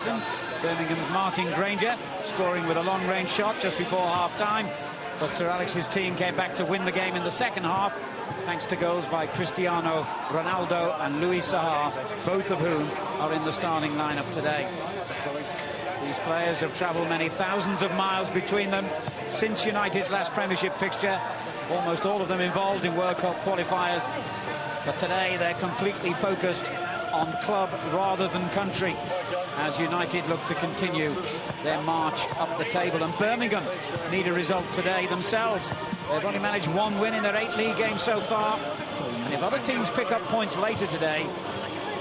Birmingham's Martin Grønkjær scoring with a long-range shot just before half-time, but Sir Alex's team came back to win the game in the second half thanks to goals by Cristiano Ronaldo and Louis Saha, both of whom are in the starting lineup today. These players have travelled many thousands of miles between them since United's last Premiership fixture, almost all of them involved in World Cup qualifiers, but today they're completely focused on club rather than country as United look to continue their march up the table. And Birmingham need a result today themselves. They've only managed one win in their 8 league games so far, and if other teams pick up points later today,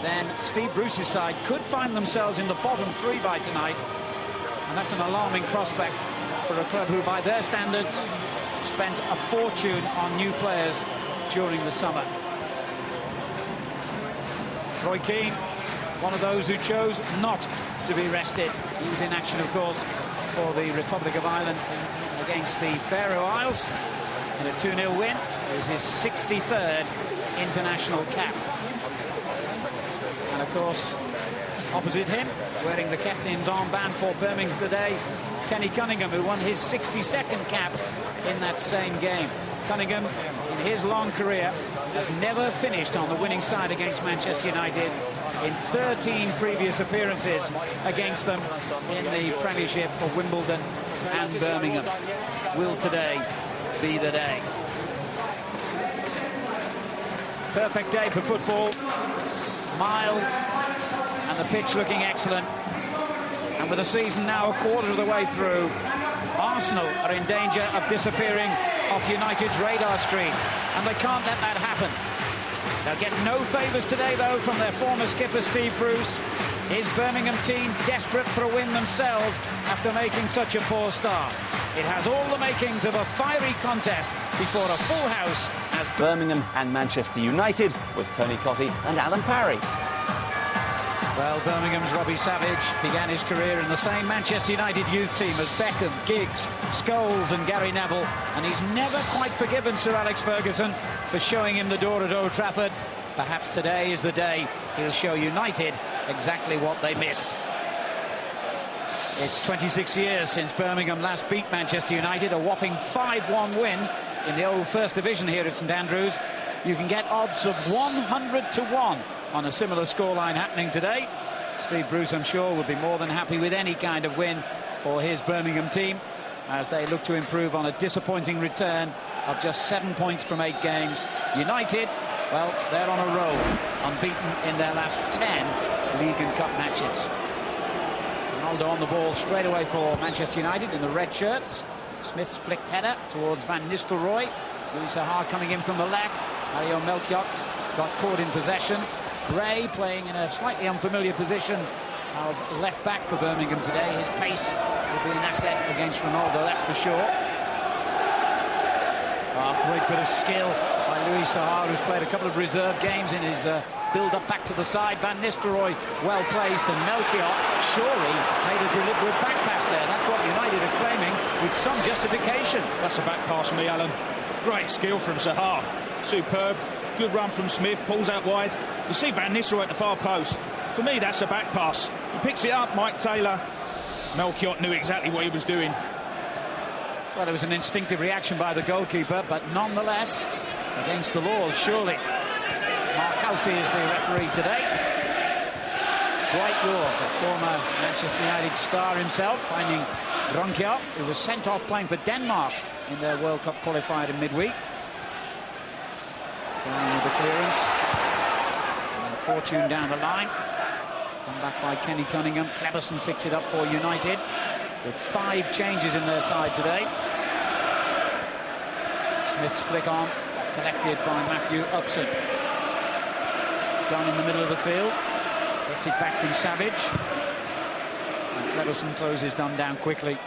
then Steve Bruce's side could find themselves in the bottom 3 by tonight, and that's an alarming prospect for a club who, by their standards, spent a fortune on new players during the summer. Keane, one of those who chose not to be rested. He was in action, of course, for the Republic of Ireland against the Faroe Isles in a 2-0 win. It was his 63rd international cap. And, of course, opposite him, wearing the captain's armband for Birmingham today, Cunningham, who won his 62nd cap in that same game. Cunningham, in his long career, has never finished on the winning side against Manchester United in 13 previous appearances against them in the Premiership for Wimbledon and Birmingham. Will today be the day? Perfect day for football. Mild, and the pitch looking excellent. And with the season now a quarter of the way through, Arsenal are in danger of disappearing off United's radar screen, and they can't let that happen. They'll get no favours today, though, from their former skipper Steve Bruce. His Birmingham team desperate for a win themselves after making such a poor start. It has all the makings of a fiery contest before a full house as Birmingham and Manchester United with Tony Cottee and Alan Parry. Well, Birmingham's Robbie Savage began his career in the same Manchester United youth team as Beckham, Giggs, Scholes and Gary Neville, and he's never quite forgiven Sir Alex Ferguson for showing him the door at Old Trafford. Perhaps today is the day he'll show United exactly what they missed. It's 26 years since Birmingham last beat Manchester United, a whopping 5-1 win in the old First Division here at St Andrews. You can get odds of 100 to 1 on a similar scoreline happening today. Steve Bruce, I'm sure, will be more than happy with any kind of win for his Birmingham team as they look to improve on a disappointing return of just 7 points from 8 games. United, well, they're on a roll, unbeaten in their last 10 league and cup matches. Ronaldo on the ball straight away for Manchester United in the red shirts. Smith's flicked header towards Van Nistelrooij. Louis Saha coming in from the left. Melchiot got caught in possession. Gray playing in a slightly unfamiliar position of left back for Birmingham today. His pace will be an asset against Ronaldo, that's for sure. Great bit of skill by Louis Saha, who's played a couple of reserve games in his build-up back to the side. Van Nistelrooij well placed, and Melchiot surely made a deliberate back pass there. That's what United are claiming with some justification. That's a back pass from me, Alan. Great skill from Saha. Superb. Good run from Smith, pulls out wide. You see Van Nistelrooij at the far post. For me, that's a back pass. He picks it up, Mike Taylor. Melchiot knew exactly what he was doing. Well, it was an instinctive reaction by the goalkeeper, but nonetheless, against the laws, surely. Mark Halsey is the referee today. Dwight Yorke, a former Manchester United star himself, finding Grønkjær, who was sent off playing for Denmark in their World Cup qualifier in midweek. Down with the clearance. And a fortune down the line. Come back by Kenny Cunningham. Kléberson picks it up for United with 5 changes in their side today. Smith's flick on, collected by Matthew Upson. Dunn in the middle of the field. Gets it back from Savage. And Kléberson closes Dunn down quickly.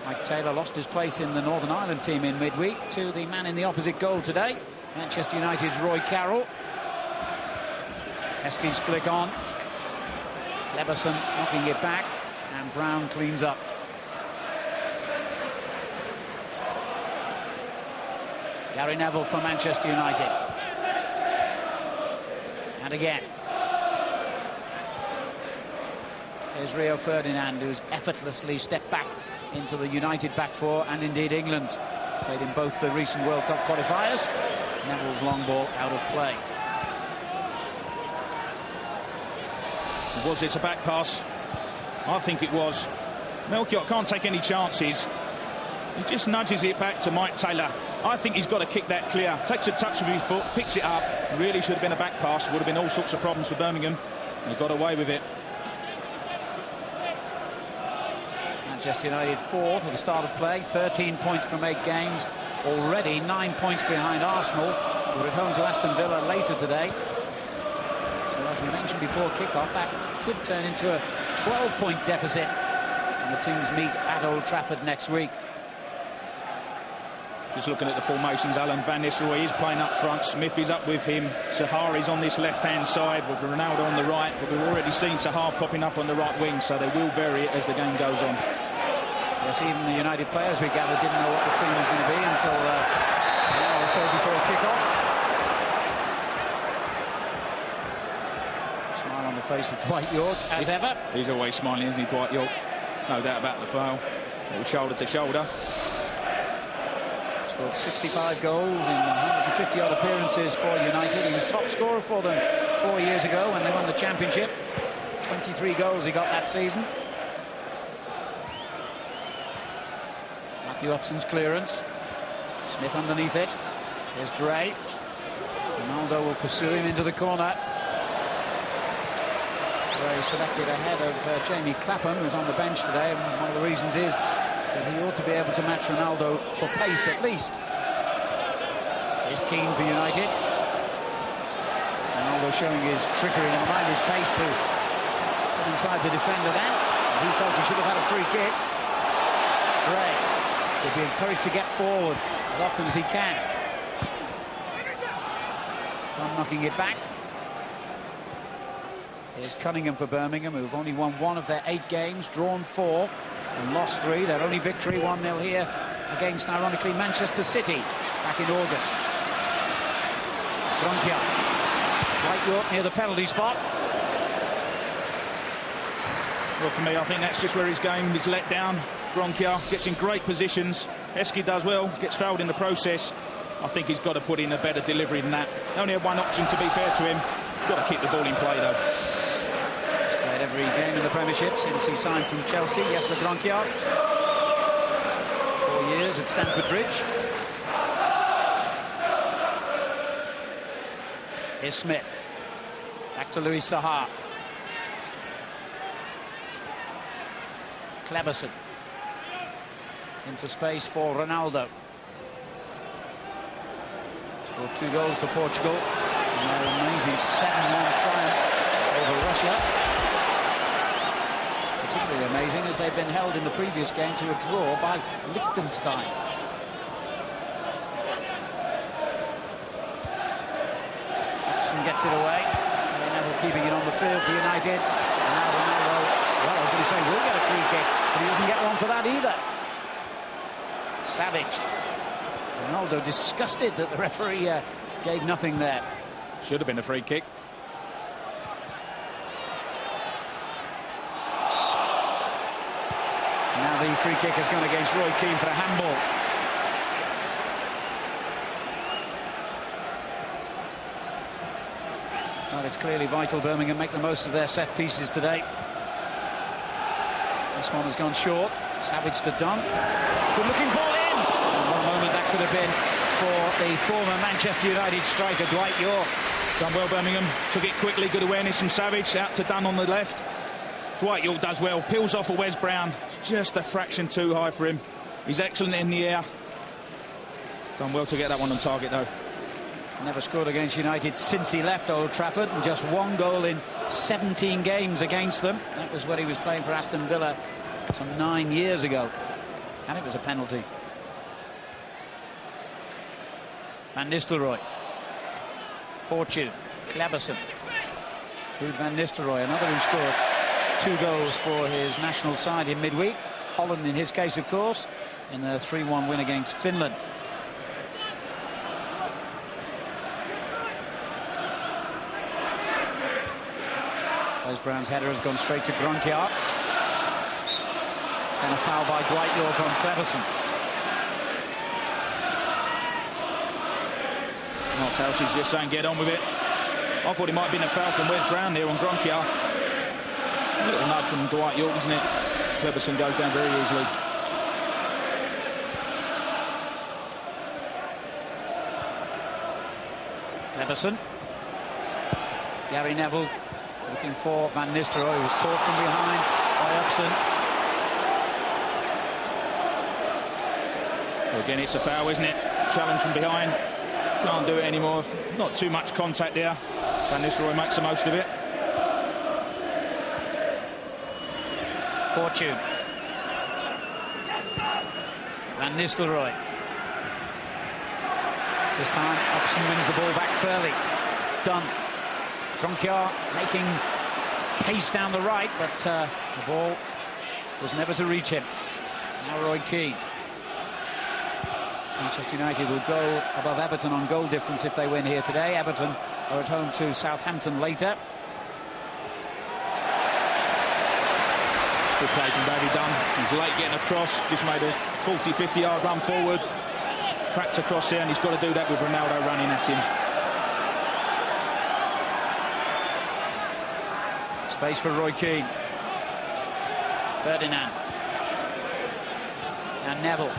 Mike Taylor lost his place in the Northern Ireland team in midweek to the man in the opposite goal today, Manchester United's Roy Carroll. Heskey's flick on. Kléberson knocking it back, and Brown cleans up. Gary Neville for Manchester United. And again. There's Rio Ferdinand, who's effortlessly stepped back into the United back four, and indeed England's. Played in both the recent World Cup qualifiers. Neville's long ball out of play. Was this a back pass? I think it was. Melchiot can't take any chances. He just nudges it back to Mike Taylor. I think he's got to kick that clear. Takes a touch with his foot, picks it up. Really should have been a back pass. Would have been all sorts of problems for Birmingham. He got away with it. Manchester United fourth at the start of play. 13 points from 8 games. Already 9 points behind Arsenal. We're at home to Aston Villa later today. So as we mentioned before kick-off, that could turn into a 12-point deficit. And the teams meet at Old Trafford next week. Just looking at the formations, Alan Van Nistelrooij is playing up front. Smith is up with him. Saha is on this left-hand side with Ronaldo on the right. But we've already seen Saha popping up on the right wing, so they will vary it as the game goes on. Yes, even the United players, we gathered, didn't know what the team was going to be until an hour or so before kick-off. Smile on the face of Dwight Yorke, as ever. He's always smiling, isn't he, Dwight Yorke? No doubt about the foul. Little shoulder to shoulder. Scored 65 goals in 150-odd appearances for United. He was top scorer for them 4 years ago when they won the championship. 23 goals he got that season. Matthew Upson's clearance. Smith underneath it. There's Gray. Ronaldo will pursue him into the corner. Gray selected ahead of Jamie Clapham, who's on the bench today, and one of the reasons is that he ought to be able to match Ronaldo for pace at least. Here's Keane for United. Ronaldo showing his trickery, never mind his pace, to get inside the defender then. He felt he should have had a free kick. Gray will be encouraged to get forward as often as he can. Dunn knocking it back. Here's Cunningham for Birmingham, who've only won 1 of their 8 games, drawn 4 and lost 3. Their only victory, 1-0 here against, ironically, Manchester City back in August. Grønkjær. Dwight Yorke near the penalty spot. Well, for me, I think that's just where his game is let down. Grønkjær gets in great positions. Heskey does well, gets fouled in the process. I think he's got to put in a better delivery than that. Only had one option, to be fair to him. Got to keep the ball in play, though. He's played every game in the Premiership since he signed from Chelsea. Yes, for Grønkjær. 4 years at Stamford Bridge. Here's Smith. Back to Louis Saha. Kléberson. Into space for Ronaldo. Scored 2 goals for Portugal. And their amazing 7-1 triumph over Russia. Particularly amazing as they've been held in the previous game to a draw by Liechtenstein. Upson gets it away. Neville keeping it on the field for United. And now Ronaldo, well, I was going to say, will get a free kick, but he doesn't get one for that either. Savage. Ronaldo disgusted that the referee gave nothing there. Should have been a free kick. Now the free kick has gone against Roy Keane for a handball. Well, it's clearly vital Birmingham make the most of their set pieces today. This one has gone short. Savage to Dunn. Good looking ball in. And one moment that could have been for the former Manchester United striker Dwight Yorke. Done well, Birmingham. Took it quickly. Good awareness from Savage. Out to Dunn on the left. Dwight Yorke does well. Peels off a Wes Brown. Just a fraction too high for him. He's excellent in the air. Done well to get that one on target, though. Never scored against United since he left Old Trafford, and just 1 goal in 17 games against them. That was when he was playing for Aston Villa some 9 years ago, and it was a penalty. Van Nistelrooij. Fortune. Kléberson. Ruud Van Nistelrooij, another who scored 2 goals for his national side in midweek. Holland, in his case, of course, in the 3-1 win against Finland. Wes Brown's header has gone straight to Grønkjær. And a foul by Dwight Yorke on Kléberson. Well, Kelsey's just saying get on with it. I thought it might have been a foul from Wes Brown here on Grønkjær. A little nudge from Dwight Yorke, isn't it? Kléberson goes down very easily. Kléberson. Gary Neville looking for Van Nistelrooij, who was caught from behind by Upson. Well, again, it's a foul, isn't it? Challenge from behind. Can't do it anymore. Not too much contact there. Van Nistelrooij makes the most of it. Fortune. Van Nistelrooij. This time, Upson wins the ball back fairly. Dunn. Grønkjær making pace down the right, but the ball was never to reach him. Now Keane. Manchester United will go above Everton on goal difference if they win here today. Everton are at home to Southampton later. Good play from David Dunn. He's late getting across, just made a 40-50 yard run forward. Tracked across there, and he's got to do that with Ronaldo running at him. Space for Keane. Ferdinand. And Neville.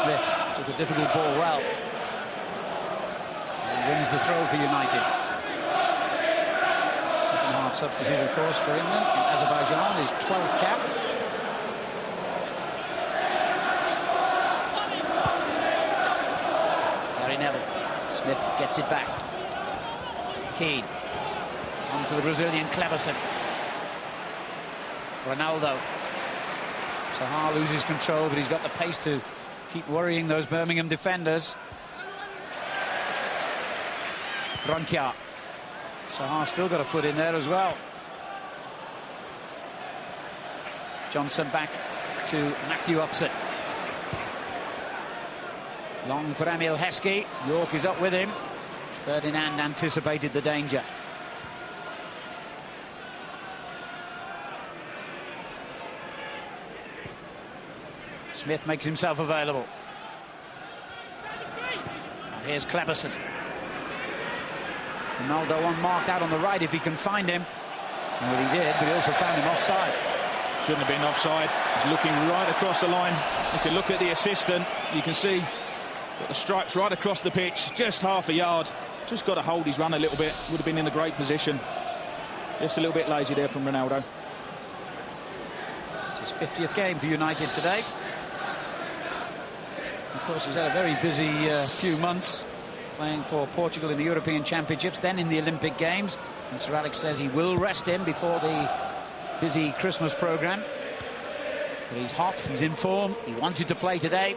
Smith took a difficult ball well. And wins the throw for United. Second half substitute, of course, for England. In Azerbaijan, his 12th cap. Neville. Smith gets it back. Keane. On to the Brazilian Kléberson. Ronaldo. Saha loses control, but he's got the pace to keep worrying those Birmingham defenders. Grønkjær. Saha still got a foot in there as well. Johnson back to Matthew Upson. Long for Heskey. Yorke is up with him. Ferdinand anticipated the danger. Smith makes himself available. And here's Kléberson. Ronaldo unmarked out on the right if he can find him. Well, he did, but he also found him offside. Shouldn't have been offside. He's looking right across the line. If you look at the assistant, you can see got the stripes right across the pitch, just half a yard. Just got to hold his run a little bit. Would have been in a great position. Just a little bit lazy there from Ronaldo. It's his 50th game for United today. Of course, he's had a very busy few months playing for Portugal in the European Championships, then in the Olympic Games. And Sir Alex says he will rest him before the busy Christmas programme. But he's hot, he's in form, he wanted to play today.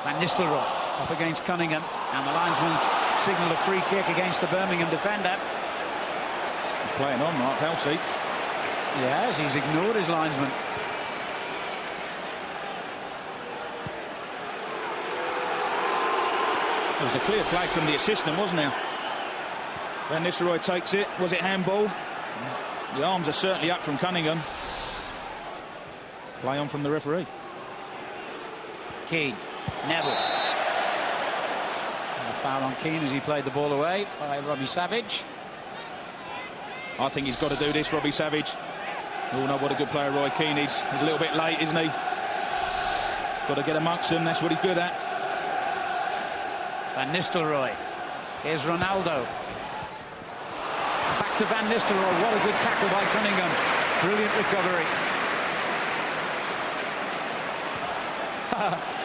Van Nistelrooij up against Cunningham, and the linesman's signalled a free kick against the Birmingham defender. He's playing on, Mark Kelsey. Yes, he's ignored his linesman. It was a clear play from the assistant, wasn't there? Van Nistelrooij takes it. Was it handball? The arms are certainly up from Cunningham. Play on from the referee. Keane. Neville. And a foul on Keane as he played the ball away by Robbie Savage. I think he's got to do this, Robbie Savage. We all know what a good player Keane is. He's a little bit late, isn't he? Got to get amongst them, that's what he's good at. Van Nistelrooij. Here's Ronaldo. Back to Van Nistelrooij. What a good tackle by Cunningham. Brilliant recovery.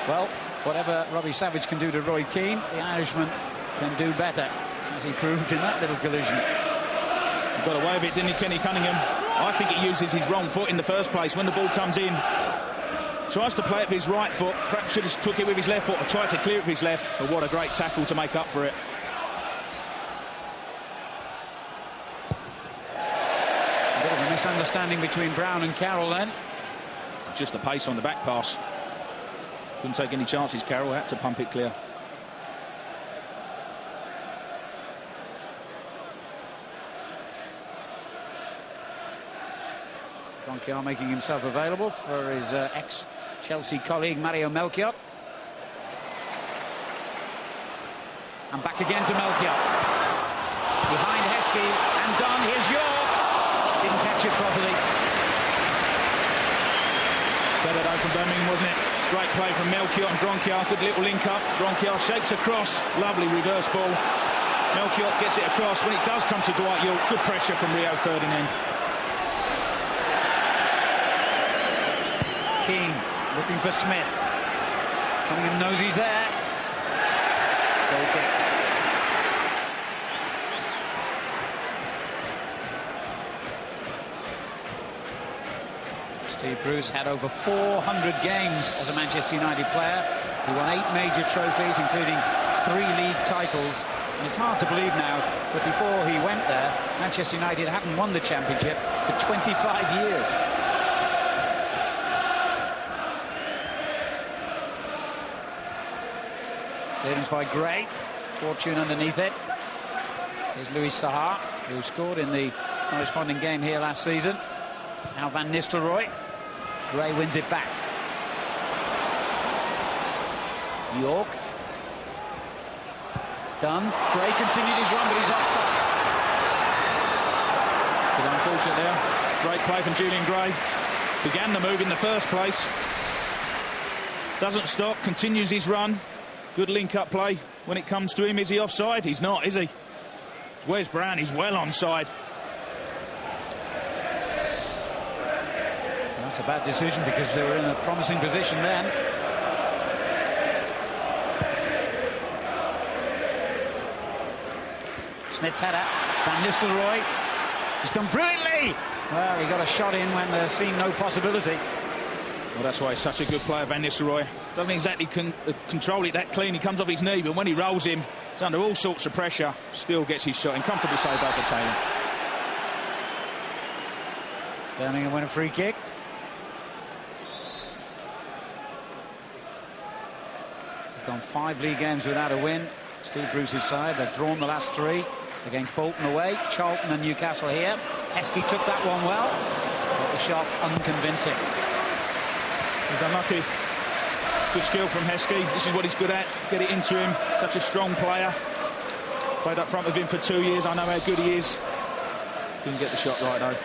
Well, whatever Robbie Savage can do to Keane, the Irishman can do better, as he proved in that little collision. He got away with it, didn't he, Kenny Cunningham? I think he uses his wrong foot in the first place. When the ball comes in, tries to play it with his right foot. Perhaps should have took it with his left foot or tried to clear it with his left. But what a great tackle to make up for it. A bit of a misunderstanding between Brown and Carroll then. It's just the pace on the back pass. Couldn't take any chances, Carroll had to pump it clear. Grønkjær making himself available for his ex-Chelsea colleague Mario Melchiot. And back again to Melchiot. Behind Heskey and Dunn. Here's Yorke. Didn't catch it properly. Better though from Birmingham, wasn't it? Great play from Melchiot and Grønkjær. Good little link up. Grønkjær shapes across. Lovely reverse ball. Melchiot gets it across. When it does come to Dwight Yorke, good pressure from Rio Ferdinand. Keane looking for Smith. Cunningham knows he's there. Goal kick. Steve Bruce had over 400 games as a Manchester United player. He won 8 major trophies, including 3 league titles. And it's hard to believe now, but before he went there, Manchester United hadn't won the championship for 25 years. Clearance by Gray. Fortune underneath it. Here's Saha, who scored in the corresponding game here last season. Now Van Nistelrooij. Gray wins it back. Yorke. Dunn. Gray continued his run, but he's offside. Bit unfortunate there. Great play from Julian Gray. Began the move in the first place. Doesn't stop, continues his run. Good link-up play. When it comes to him, is he offside? He's not, is he? Where's Brown? He's well onside. That's a bad decision because they were in a promising position then. Smith's header. Van Nistelrooij. He's done brilliantly. Well, he got a shot in when there seemed no possibility. Well, that's why he's such a good player, Van Nistelrooij. Doesn't exactly control it that clean. He comes off his knee, but when he rolls him, he's under all sorts of pressure. Still gets his shot in. Comfortably saved by Taylor. Birmingham win a free kick. They've gone 5 league games without a win. Steve Bruce's side, they've drawn the last 3 against Bolton away, Charlton and Newcastle here. Heskey took that one well, but the shot unconvincing. He's unlucky. Good skill from Heskey. This is what he's good at. Get it into him. Such a strong player. Played up front with him for 2 years. I know how good he is. Didn't get the shot right though.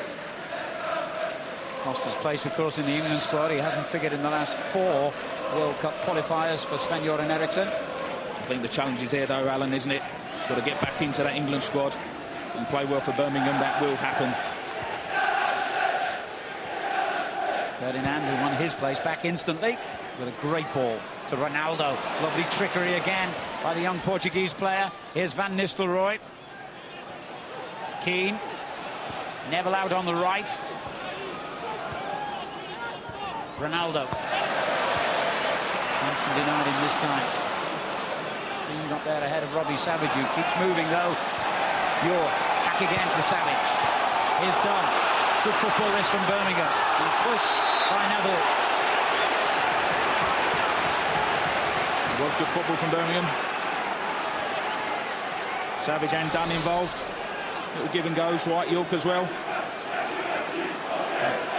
Lost his place, of course, in the England squad. He hasn't figured in the last 4 World Cup qualifiers for Sven-Göran Eriksson. I think the challenge is here though, Alan, isn't it? Got to get back into that England squad and play well for Birmingham. That will happen. Ferdinand, who won his place, back instantly with a great ball to Ronaldo. Lovely trickery again by the young Portuguese player. Here's Van Nistelrooij. Keane. Neville out on the right. Ronaldo. Hansen denied him this time. Keane got there ahead of Robbie Savage, who keeps moving though. Yorke back again to Savage. Here's Dunn. Good football this from Birmingham. And push by Neville. It was good football from Birmingham. Savage and Dunn involved. Little give and goes, Dwight Yorke as well.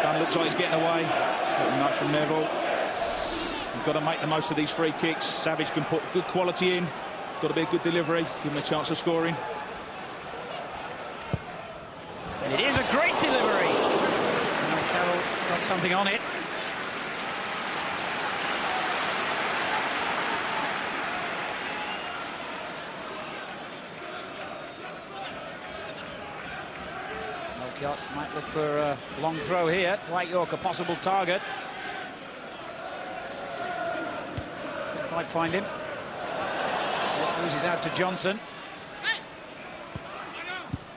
Dunn looks like he's getting away. Little nudge from Neville. You've got to make the most of these free kicks. Savage can put good quality in. Got to be a good delivery. Give him a chance of scoring. And it is a great delivery. And Carroll got something on it. Melchiot might look for a long throw here. Dwight Yorke, a possible target. Didn't quite find him. Smith loses out to Johnson.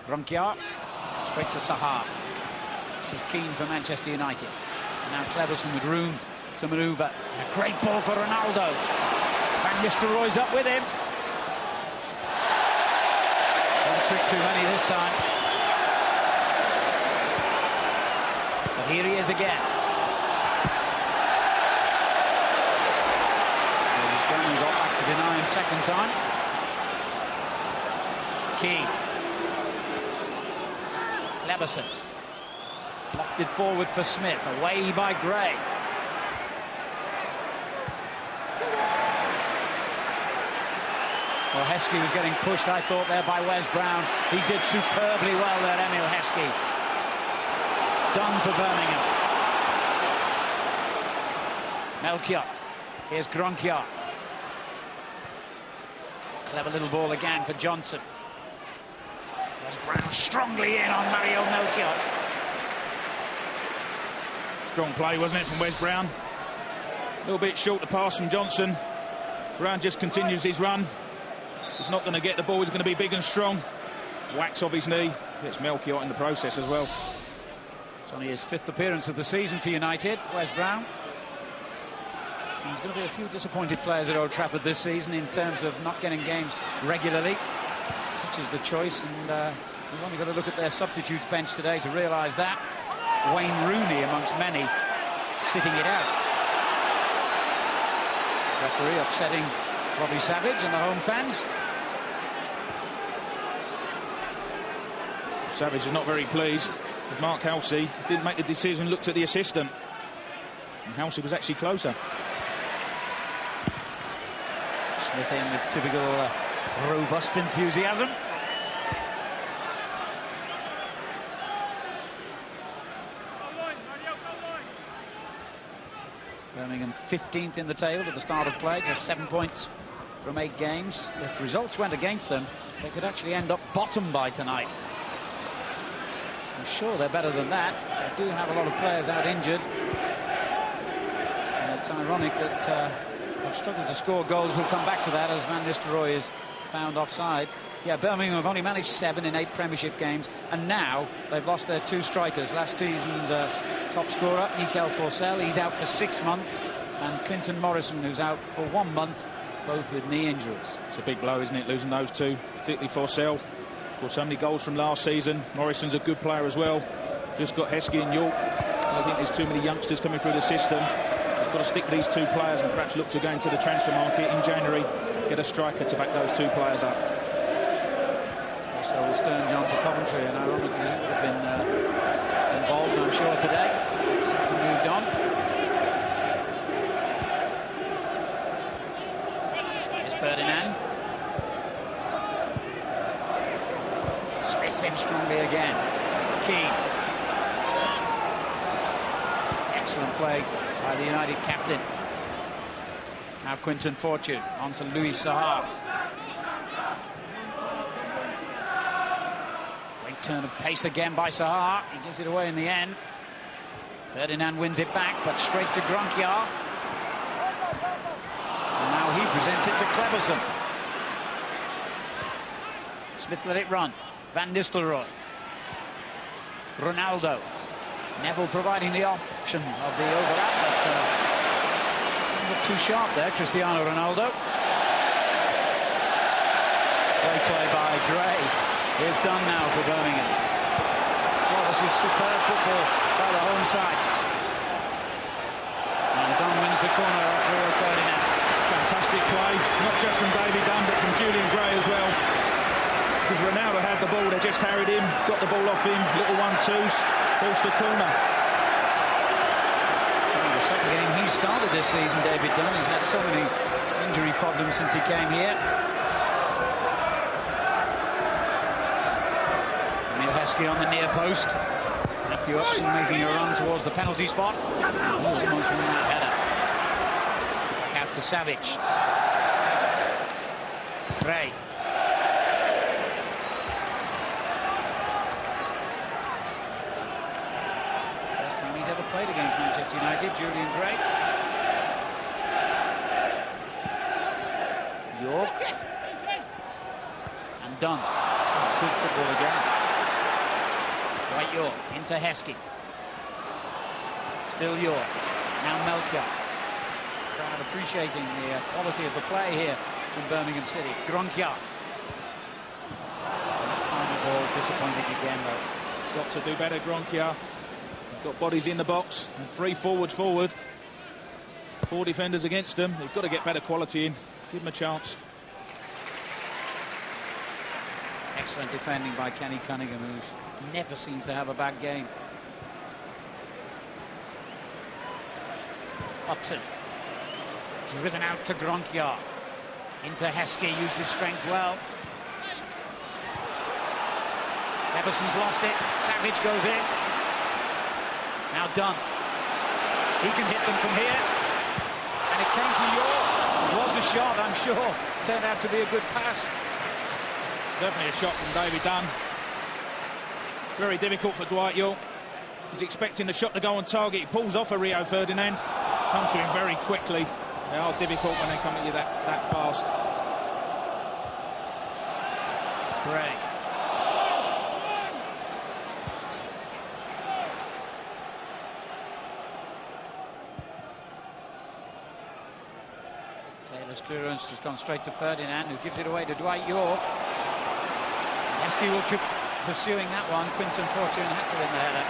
Grønkjær. Straight to Saha. This is Keane for Manchester United. And now Kléberson with room to manoeuvre. And a great ball for Ronaldo. Van Nistelrooij's up with him. One trick too many this time. But here he is again. He's gone and got back to deny him second time. Keane. Kléberson. Blocked Lifted forward for Smith, away by Gray. Well, Heskey was getting pushed, I thought, there by Wes Brown. He did superbly well there, Emil Heskey. Dunn for Birmingham. Melchiot. Here's Grønkjær. Clever little ball again for Johnson. Wes Brown strongly in on Mario Melchiot. Strong play, wasn't it, from Wes Brown? A little bit short to pass from Johnson. Brown just continues his run. He's not going to get the ball. He's going to be big and strong. Whacks off his knee. Gets Melchiot in the process as well. It's only his 5th appearance of the season for United, Wes Brown. There's going to be a few disappointed players at Old Trafford this season in terms of not getting games regularly. Such is the choice, and we've only got to look at their substitutes bench today to realise that. Wayne Rooney, amongst many, sitting it out. Referee upsetting Robbie Savage and the home fans. Savage is not very pleased with Mark Halsey. Didn't make the decision, looked at the assistant. And Halsey was actually closer. Smith in with typical robust enthusiasm. Birmingham 15th in the table at the start of play, just 7 points from 8 games. If results went against them, they could actually end up bottom by tonight. I'm sure they're better than that. They do have a lot of players out injured. And it's ironic that they've struggled to score goals. We'll come back to that as Van Nistelrooij is found offside. Yeah, Birmingham have only managed 7 in 8 Premiership games, and now they've lost their 2 strikers. Last season's top scorer, Mikel Forsell, he's out for 6 months, and Clinton Morrison, who's out for 1 month, both with knee injuries. It's a big blow, isn't it, losing those 2, particularly Forsell. Scored so many goals from last season. Morrison's a good player as well. Just got Heskey and Yorke. I think there's too many youngsters coming through the system. He's got to stick with these 2 players and perhaps look to go into the transfer market in January, get a striker to back those 2 players up. So will Stern John to Coventry, and ironically he would have been involved, I'm sure, today. Moved on. Here's Ferdinand. Smith in strongly again. Keane. Excellent play by the United captain. Now Quinton Fortune on to Louis Saha. Great turn of pace again by Saha. He gives it away in the end. Ferdinand wins it back, but straight to Grønkjær. And now he presents it to Kléberson. Smith let it run. Van Nistelrooij. Ronaldo. Neville providing the option of the overlap, but not too sharp there, Cristiano Ronaldo. Great play by Gray. Here's Dunn now for Birmingham. Oh, this is superb football by the home side. And Dunn wins the corner after Ferdinand. Fantastic play, not just from David Dunn, but from Julian Gray as well. Because Ronaldo had the ball, they just carried him, got the ball off him, little 1-2s, forced the corner. The second game he started this season, David Dunn. He's had so many injury problems since he came here. Emil Heskey on the near post. Matthew Upson making a run towards the penalty spot. Oh, almost won that header. Back out to Savage. Gray. Played against Manchester United, Julian Gray. Yorke. And Dunn. Oh, good football again. Right, Yorke into Heskey. Still Yorke. Now Melchiot. Crowd appreciating the quality of the play here from Birmingham City. Grønkjær. Final ball, disappointing again though. Got to do better, Grønkjær. Got bodies in the box and 3 forward. 4 defenders against them. They've got to get better quality in. Give them a chance. Excellent defending by Kenny Cunningham, who never seems to have a bad game. Upson. Driven out to Grønkjær. Into Heskey, used his strength well. Kléberson's lost it. Savage goes in. Now Dunn. He can hit them from here. And it came to Yorke. It was a shot, I'm sure. Turned out to be a good pass. Definitely a shot from David Dunn. Very difficult for Dwight Yorke. He's expecting the shot to go on target. He pulls off a Rio Ferdinand. Comes to him very quickly. They are difficult when they come at you that fast. Gray. Taylor's clearance has gone straight to Ferdinand, who gives it away to Dwight Yorke. Heskey will keep pursuing that one. Quinton Fortune had to win the header.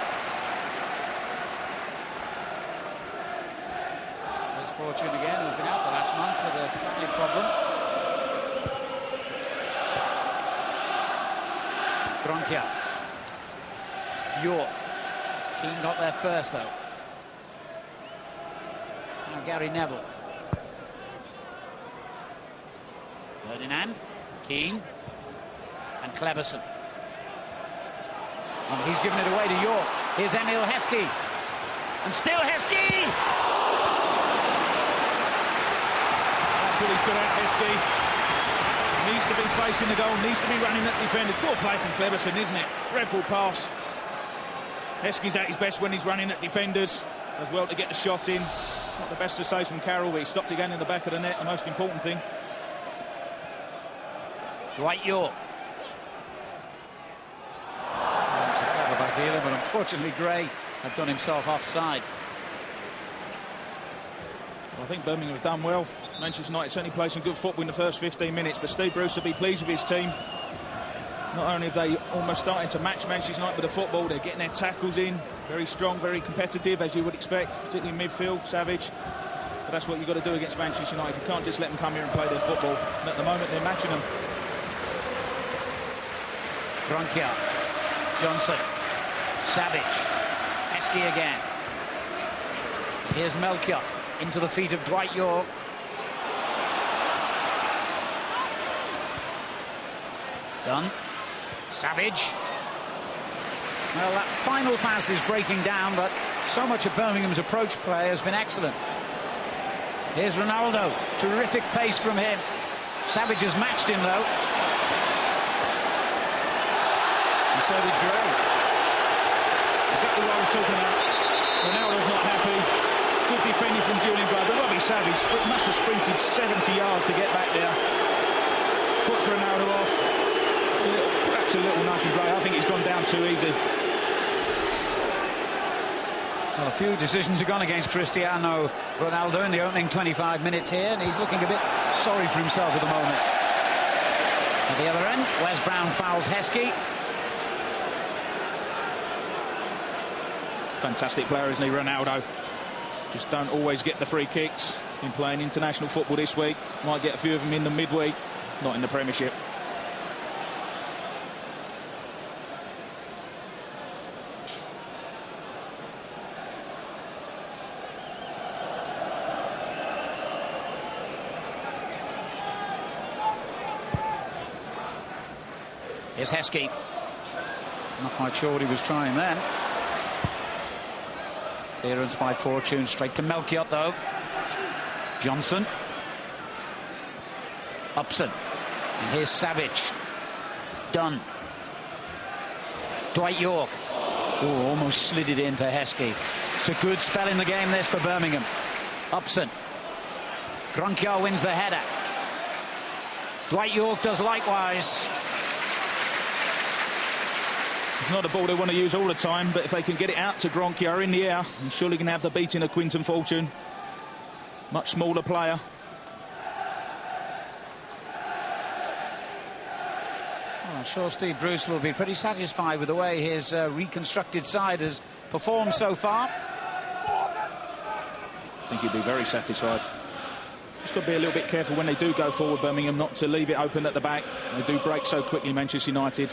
There's Fortune again, who's been out the last month with a family problem. Grønkjær. Yorke. Keane got there first, though. Now Gary Neville. Ferdinand. Keane. And Kléberson. And he's given it away to Yorke. Here's Heskey. And still Heskey! That's what he's good at, Heskey. Needs to be facing the goal, needs to be running at defenders. Poor play from Kléberson, isn't it? Dreadful pass. Heskey's at his best when he's running at defenders. As well to get the shot in. Not the best to say from Carroll, but he stopped again in the back of the net, the most important thing. Dwight Yorke. It's a clever by Wheeler, but unfortunately Gray had done himself offside. Well, I think Birmingham have done well. Manchester United certainly played some good football in the first 15 minutes, but Steve Bruce will be pleased with his team. Not only have they almost started to match Manchester United with the football, they're getting their tackles in. Very strong, very competitive, as you would expect, particularly in midfield, Savage. But that's what you've got to do against Manchester United. You can't just let them come here and play their football. And at the moment, they're matching them. Grønkjær. Johnson. Savage. Heskey again. Here's Melchiot into the feet of Dwight Yorke. Dunn. Savage. Well, that final pass is breaking down, but so much of Birmingham's approach play has been excellent. Here's Ronaldo. Terrific pace from him. Savage has matched him, though. And so did Gray. Exactly what I was talking about. Ronaldo's not happy. Good defending from Julian Gray, but Robbie Savage must have sprinted 70 yards to get back there. Puts Ronaldo off. Perhaps a little nudge from Gray. I think he's gone down too easy. Well, a few decisions have gone against Cristiano Ronaldo in the opening 25 minutes here, and he's looking a bit sorry for himself at the moment. At the other end, Wes Brown fouls Heskey. Fantastic player, isn't he, Ronaldo? Just don't always get the free kicks. Been playing international football this week. Might get a few of them in the midweek, not in the Premiership. Here's Heskey. Not quite sure what he was trying then. Clearance by Fortune, straight to Melchiot, though. Johnson. Upson. And here's Savage. Dunn. Dwight Yorke. Oh, almost slid it into Heskey. It's a good spell in the game, this, for Birmingham. Upson. Grønkjær wins the header. Dwight Yorke does likewise. It's not a ball they want to use all the time, but if they can get it out to Grønkjær in the air, he's surely going to have the beating of Quinton Fortune. Much smaller player. Well, I'm sure Steve Bruce will be pretty satisfied with the way his reconstructed side has performed so far. I think he'll be very satisfied. Just got to be a little bit careful when they do go forward, Birmingham, not to leave it open at the back. They do break so quickly, Manchester United.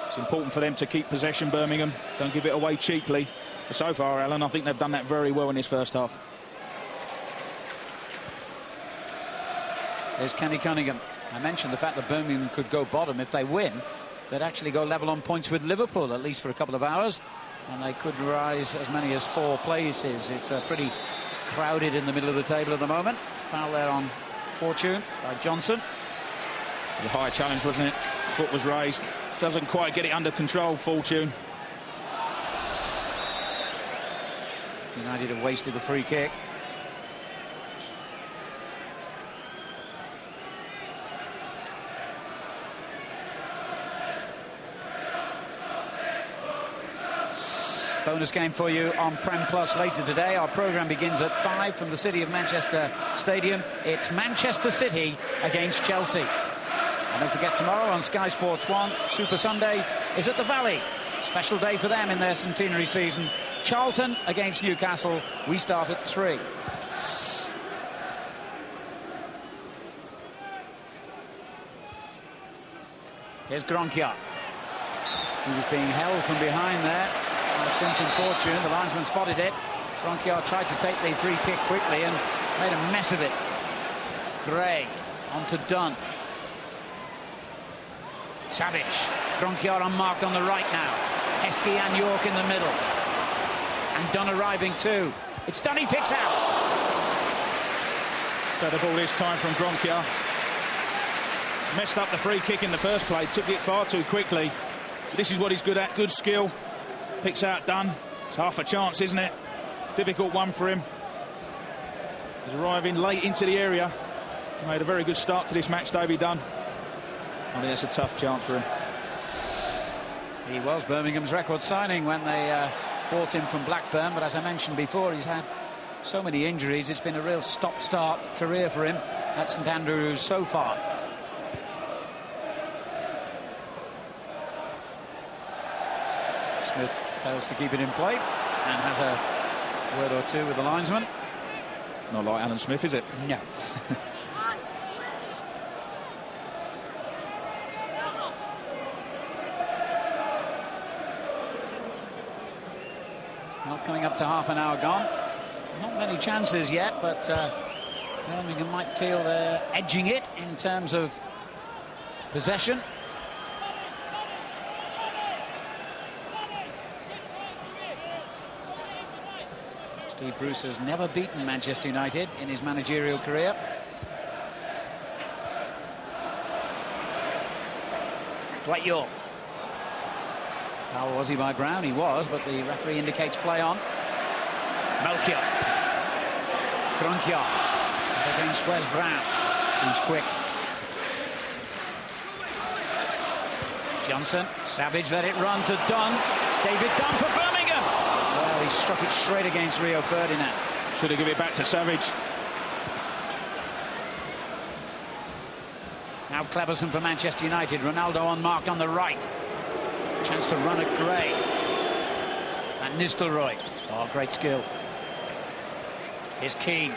It's important for them to keep possession, Birmingham. Don't give it away cheaply. So far, Alan, I think they've done that very well in this first half. There's Kenny Cunningham. I mentioned the fact that Birmingham could go bottom. If they win, they'd actually go level on points with Liverpool, at least for a couple of hours, and they could rise as many as 4 places. It's pretty crowded in the middle of the table at the moment. Foul there on Fortune by Johnson. The high challenge, wasn't it? Foot was raised. Doesn't quite get it under control, Fortune. United have wasted the free kick. Bonus game for you on Prem Plus later today. Our programme begins at 5 from the City of Manchester Stadium. It's Manchester City against Chelsea. And don't forget, tomorrow on Sky Sports 1, Super Sunday is at the Valley. Special day for them in their centenary season. Charlton against Newcastle. We start at 3. Here's Grønkjær. He was being held from behind there. Quinton Fortune, the linesman spotted it. Grønkjær tried to take the free kick quickly and made a mess of it. Gray onto Dunn. Savage. Grønkjær unmarked on the right now. Heskey and Yorke in the middle. And Dunn arriving too. It's Dunn, he picks out. Better ball this time from Grønkjær. Messed up the free kick in the first play, took it far too quickly. This is what he's good at, good skill. Picks out Dunn. It's half a chance, isn't it? Difficult one for him. He's arriving late into the area. Made a very good start to this match, Davey Dunn. I think that's a tough chance for him. He was Birmingham's record signing when they bought him from Blackburn, but as I mentioned before, he's had so many injuries. It's been a real stop-start career for him at St Andrews so far. Smith fails to keep it in play and has a word or two with the linesman. Not like Alan Smith, is it? No. Not coming up to half an hour gone. Not many chances yet, but Birmingham might feel they're edging it in terms of possession. Steve Bruce has never beaten Manchester United in his managerial career. Dwight Yorke. How was he by Brown? He was, but the referee indicates play on. Melchiot. Grønkjær. Against Wes Brown. Who's quick. Johnson. Savage let it run to Dunn. David Dunn for Birmingham. Well, he struck it straight against Rio Ferdinand. Should have given it back to Savage. Now Kléberson for Manchester United. Ronaldo unmarked on the right. Chance to run at Gray. And Nistelrooij. Oh, great skill. Here's Keane.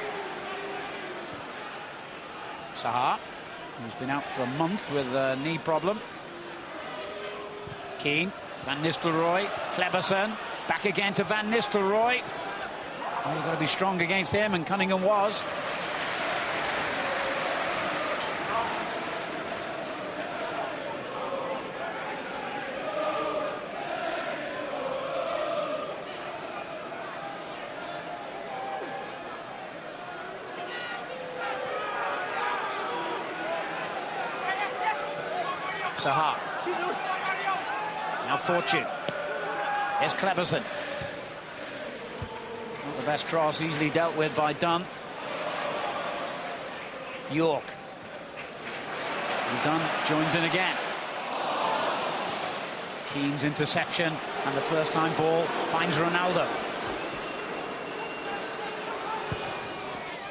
Saha, who's been out for a month with a knee problem. Keane. Van Nistelrooij. Kléberson. Back again to Van Nistelrooij. Oh, you've got to be strong against him, and Cunningham was. Saha. Now Fortune. Here's Kléberson. Not the best cross, easily dealt with by Dunn. Yorke. And Dunn joins in again. Keane's interception, and the first time ball finds Ronaldo.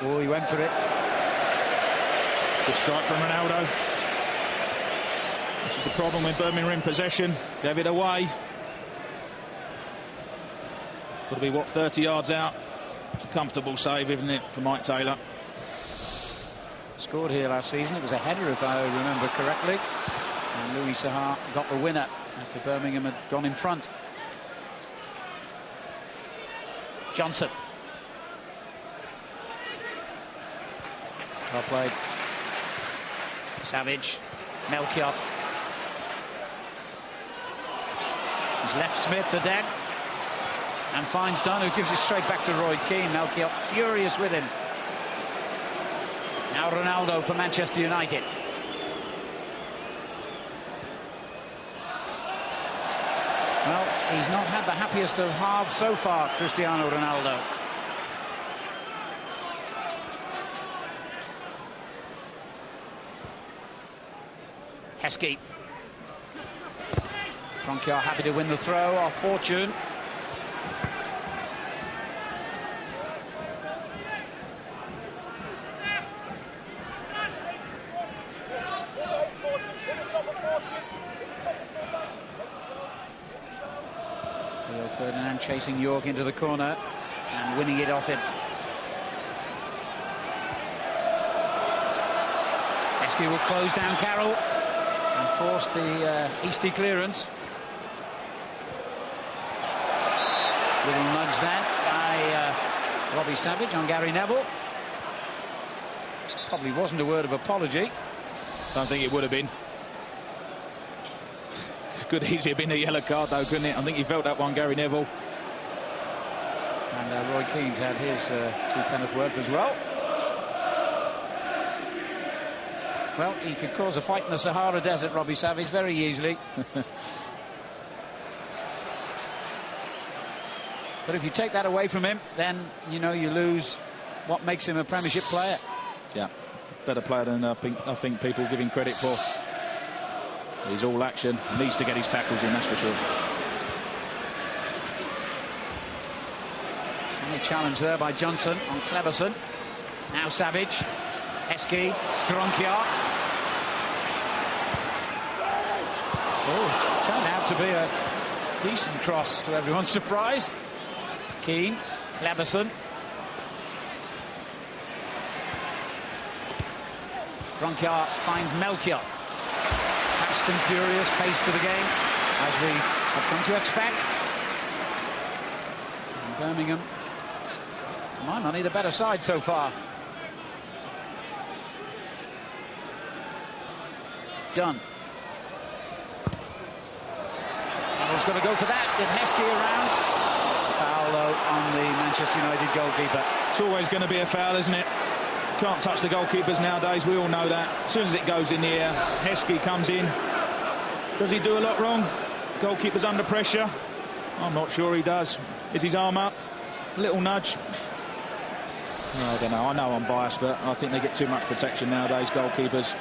Oh, he went for it. Good strike from Ronaldo. This is the problem with Birmingham in possession. Gave it away. Got to be, what, 30 yards out? It's a comfortable save, isn't it, for Mike Taylor? Scored here last season. It was a header, if I remember correctly. And Louis Saha got the winner after Birmingham had gone in front. Johnson. Well played. Savage. Melchiot. He's left Smith the dead. And finds Dunn, who gives it straight back to Roy Keane. Melchiot furious with him. Now Ronaldo for Manchester United. Well, he's not had the happiest of halves so far, Cristiano Ronaldo. Heskey. Grønkjær happy to win the throw off Fortune. Ferdinand chasing Yorke into the corner and winning it off him. Heskey will close down Carroll and force the hasty clearance. Little nudge there by Robbie Savage on Gary Neville. Probably wasn't a word of apology. Don't think it would have been. Could easily have been a yellow card though, couldn't it? I think he felt that one, Gary Neville. And Roy Keane's had his 2 penneth worth as well. Well, he could cause a fight in the Sahara Desert, Robbie Savage, very easily. But if you take that away from him, then, you know, you lose what makes him a Premiership player. Yeah, better player than I think people give him credit for. He's all action, needs to get his tackles in, that's for sure. Any challenge there by Johnson on Kléberson. Now Savage, Heskey, Grønkjær. Oh, turned out to be a decent cross to everyone's surprise. Keane, Kléberson. Grønkjær finds Melchiot. Fast and furious pace to the game, as we have come to expect. And Birmingham, for my money, the better side so far. Dunn. Carroll's got to go for that with Heskey around. Foul, though, on the Manchester United goalkeeper. It's always going to be a foul, isn't it? Can't touch the goalkeepers nowadays, we all know that. As soon as it goes in the air, Heskey comes in. Does he do a lot wrong? Goalkeeper's under pressure. I'm not sure he does. Is his arm up? Little nudge. I don't know. I know I'm biased, but I think they get too much protection nowadays, goalkeepers.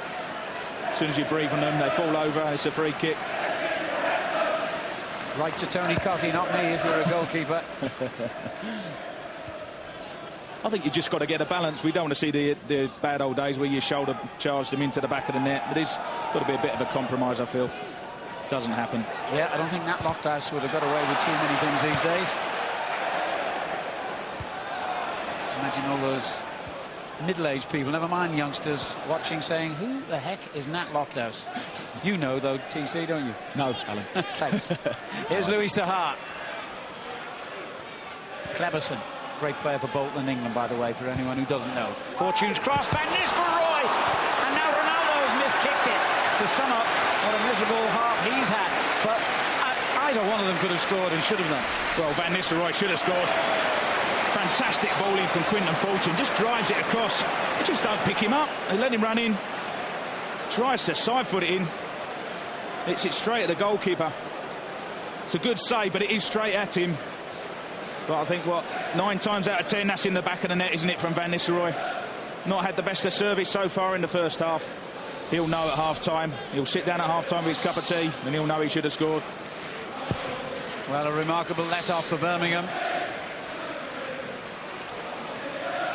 As soon as you breathe on them, they fall over. It's a free kick. Right to Tony Cottee, not me, if you're a goalkeeper. I think you just got to get a balance. We don't want to see the bad old days where you shoulder charged them into the back of the net. But it's got to be a bit of a compromise, I feel. Doesn't happen. Yeah, I don't think Nat Lofthouse would have got away with too many things these days. Imagine all those middle-aged people, never mind youngsters, watching saying, who the heck is Nat Lofthouse? You know, though, TC, don't you? No, Alan. Thanks. Here's Louis Saha. Kléberson. Great player for Bolton, England, by the way, for anyone who doesn't know. Fortune's cross, Van Nistelrooij! And now Ronaldo's miskicked it to sum up what a miserable half he's had. But either one of them could have scored and should have done. Well, Van Nistelrooij should have scored. Fantastic bowling from Quinton Fortune. Just drives it across. They just don't pick him up. They let him run in. Tries to side-foot it in. Hits it straight at the goalkeeper. It's a good save, but it is straight at him. But I think, 9 times out of 10, that's in the back of the net, isn't it, from Van Nistelrooij? Not had the best of service so far in the first half. He'll know at half-time. He'll sit down at half-time with his cup of tea, and he'll know he should have scored. Well, a remarkable let-off for Birmingham.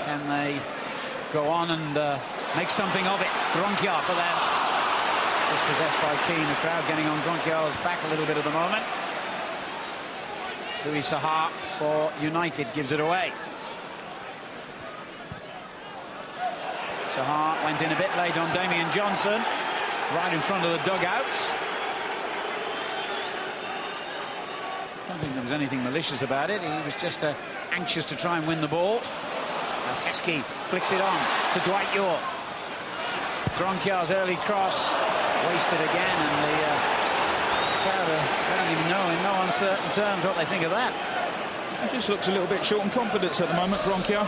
Can they go on and make something of it? Grønkjær for them. Dispossessed by Keane. The crowd getting on Grønkjær's back a little bit at the moment. Louis Saha for United gives it away. Saha went in a bit late on Damian Johnson, right in front of the dugouts. I don't think there was anything malicious about it. He was just anxious to try and win the ball. As Heskey flicks it on to Dwight Yorke. Grønkjær's early cross wasted again, and the crowd don't even know in no uncertain terms what they think of that. He just looks a little bit short on confidence at the moment, Grønkjær.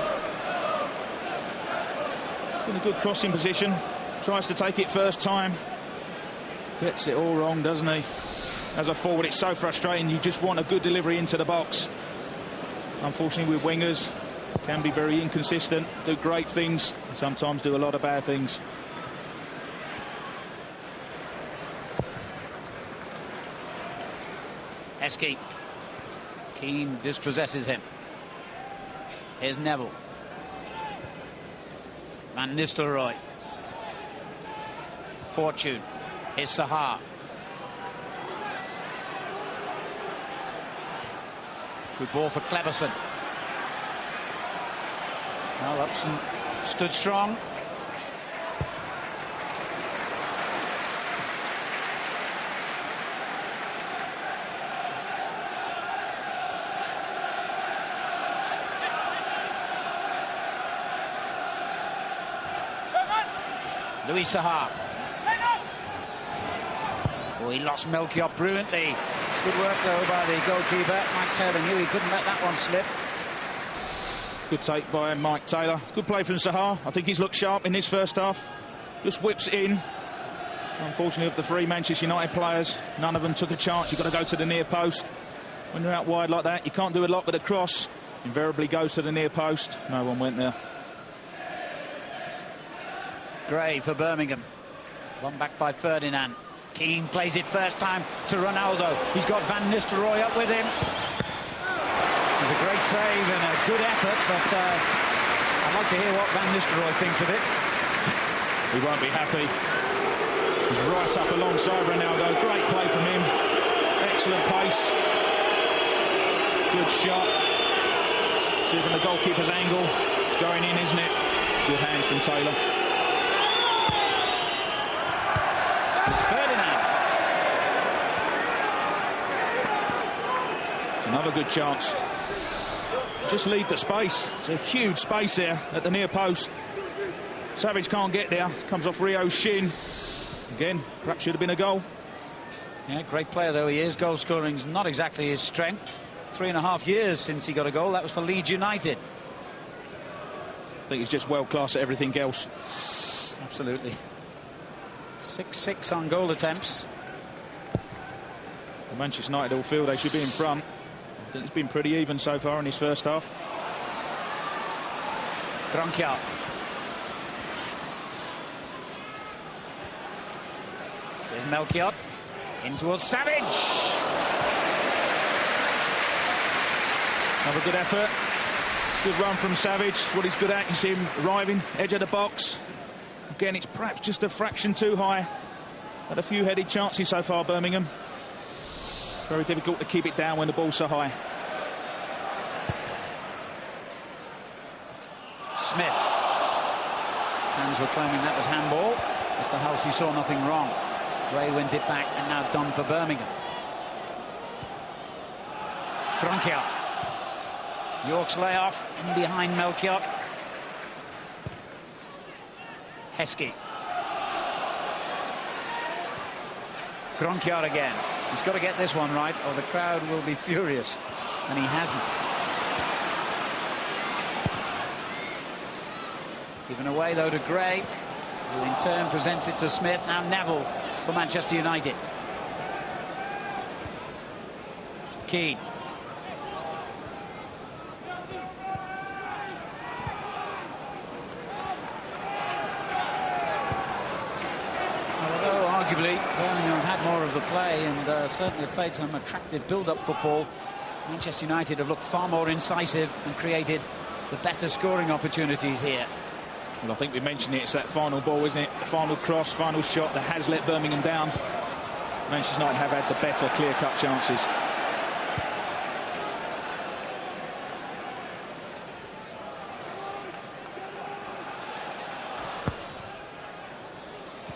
In a good crossing position, tries to take it first time. Gets it all wrong, doesn't he? As a forward, it's so frustrating. You just want a good delivery into the box. Unfortunately, with wingers, can be very inconsistent, do great things, and sometimes do a lot of bad things. Heskey. Keane dispossesses him. Here's Neville. Van Nistelrooij. Fortune. Here's Saha. Good ball for Kléberson. Well, Upson stood strong. Saha. Oh, he lost Melchiot brilliantly. Good work, though, by the goalkeeper. Mike Taylor knew he couldn't let that one slip. Good take by Mike Taylor. Good play from Saha. I think he's looked sharp in this first half. Just whips it in. Unfortunately, of the three Manchester United players, none of them took a chance. You've got to go to the near post. When you're out wide like that, you can't do a lot with a cross. Invariably goes to the near post. No one went there. Gray for Birmingham. One back by Ferdinand. Keane plays it first time to Ronaldo. He's got Van Nistelrooij up with him. It was a great save and a good effort, but I'd like to hear what Van Nistelrooij thinks of it. He won't be happy. He's right up alongside Ronaldo. Great play from him. Excellent pace. Good shot. See from the goalkeeper's angle. It's going in, isn't it? Good hands from Taylor. It's Ferdinand. Another good chance. Just leave the space. It's a huge space there at the near post. Savage can't get there. Comes off Rio's shin. Again, perhaps should have been a goal. Yeah, great player though he is. Goal scoring's not exactly his strength. 3.5 years since he got a goal. That was for Leeds United. I think he's just world class at everything else. Absolutely. 6-6 on goal attempts. The Manchester United all feel they should be in front. I think it's been pretty even so far in his first half. Grønkjær. Here's Melchiot. In towards Savage. Another good effort. Good run from Savage. It's what he's good at. You see him arriving, edge of the box. Again, it's perhaps just a fraction too high. Had a few headed chances so far, Birmingham. Very difficult to keep it down when the ball's so high. Smith. Fans were claiming that was handball. Mr. Halsey saw nothing wrong. Ray wins it back, and now Dunn for Birmingham. Grønkjær. Yorke's layoff in behind Melchiot. Heskey. Grønkjær again. He's got to get this one right, or the crowd will be furious, and he hasn't. Given away, though, to Gray, who in turn presents it to Smith. Now Neville for Manchester United. Keane. Although arguably Birmingham had more of the play and certainly played some attractive build-up football, Manchester United have looked far more incisive and created the better scoring opportunities here. Well, I think we mentioned it, it's that final ball, isn't it? The final cross, final shot that has let Birmingham down. Manchester United have had the better clear-cut chances.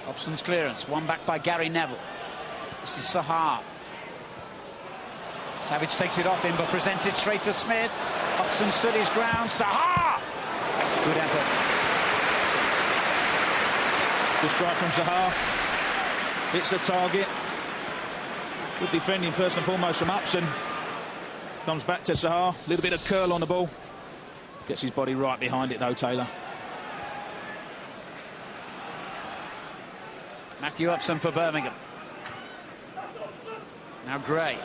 Upson's clearance, one back by Gary Neville. This is Saha. Savage takes it off him, but presents it straight to Smith. Upson stood his ground. Saha! Good effort. Good strike from Saha. Hits the target. Good defending first and foremost from Upson. Comes back to Saha. A little bit of curl on the ball. Gets his body right behind it though, Taylor. Matthew Upson for Birmingham. Now Gray.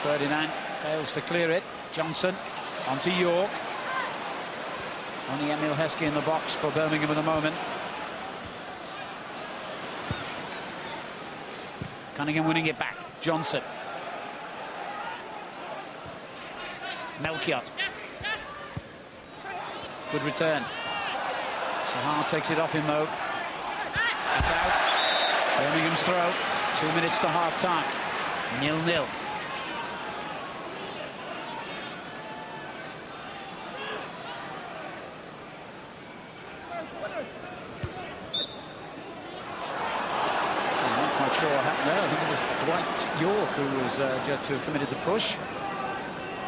Ferdinand fails to clear it. Johnson onto Yorke. Only Heskey in the box for Birmingham at the moment. Cunningham winning it back. Johnson. Melchiot. Good return. Saha takes it off him though. That's out. Birmingham's throw. 2 minutes to half-time. 0-0. Sure what happened there. I think it was Dwight Yorke who was judged to have committed the push.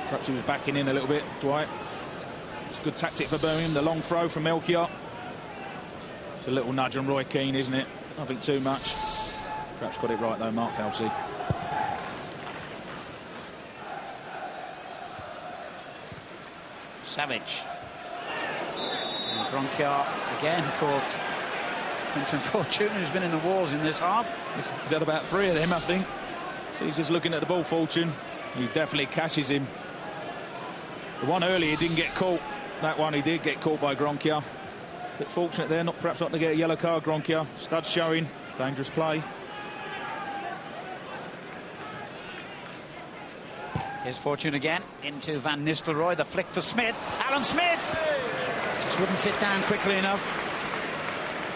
Perhaps he was backing in a little bit, Dwight. It's a good tactic for Birmingham. The long throw from Melchiot. It's a little nudge on Roy Keane, isn't it? Nothing too much. Perhaps got it right though, Mark Kelsey. Savage. And Grønkjær again caught Quinton Fortune, who's been in the wars in this half. He's had about 3 of them, I think. So he's just looking at the ball, Fortune. He definitely catches him. The one earlier didn't get caught. That one he did get caught by Grønkjær. Bit fortunate there, perhaps not to get a yellow card, Grønkjær. Studs showing, dangerous play. Here's Fortune again, into Van Nistelrooij, the flick for Smith. Alan Smith! Just wouldn't sit down quickly enough.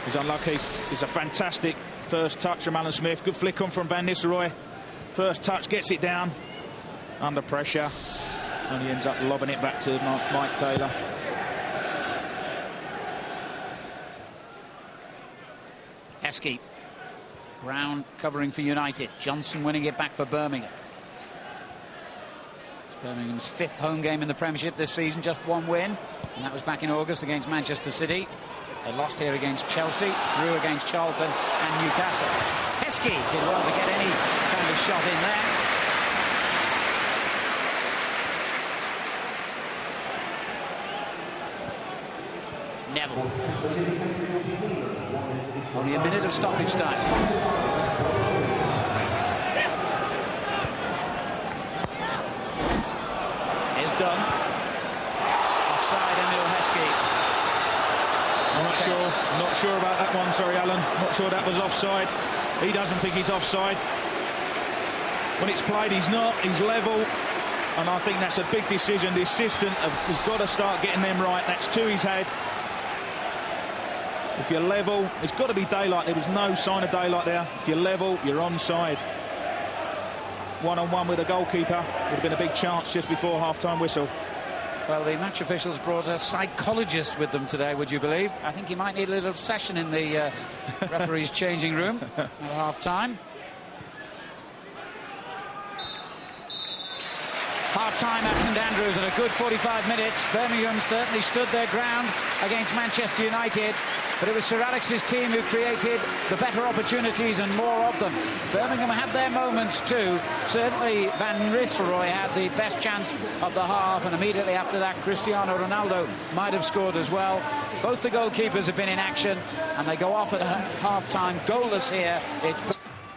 He's unlucky. It's a fantastic first touch from Alan Smith. Good flick on from Van Nistelrooij. First touch, gets it down. Under pressure. And he ends up lobbing it back to Mike Taylor. Heskey. Brown covering for United. Johnson winning it back for Birmingham. It's Birmingham's 5th home game in the Premiership this season. Just 1 win. And that was back in August against Manchester City. They lost here against Chelsea, drew against Charlton and Newcastle. Heskey did well to get any kind of shot in there. Neville. Only a minute of stoppage time. Here's Dunn. Offside, Emil Heskey. I'm not sure about that one, sorry Alan. Not sure that was offside. He doesn't think he's offside. When it's played, he's not. He's level. And I think that's a big decision. The assistant has got to start getting them right. That's 2 he's had. If you're level, it's got to be daylight. There was no sign of daylight there. If you're level, you're onside. 1-on-1 with the goalkeeper. Would have been a big chance just before half-time whistle. Well, the match officials brought a psychologist with them today, would you believe? I think he might need a little session in the referee's changing room at half-time. Half-time at St Andrews and a good 45 minutes. Birmingham certainly stood their ground against Manchester United, but it was Sir Alex's team who created the better opportunities and more of them. Birmingham had their moments too. Certainly Van Nistelrooij had the best chance of the half, and immediately after that Cristiano Ronaldo might have scored as well. Both the goalkeepers have been in action and they go off at half-time goalless here.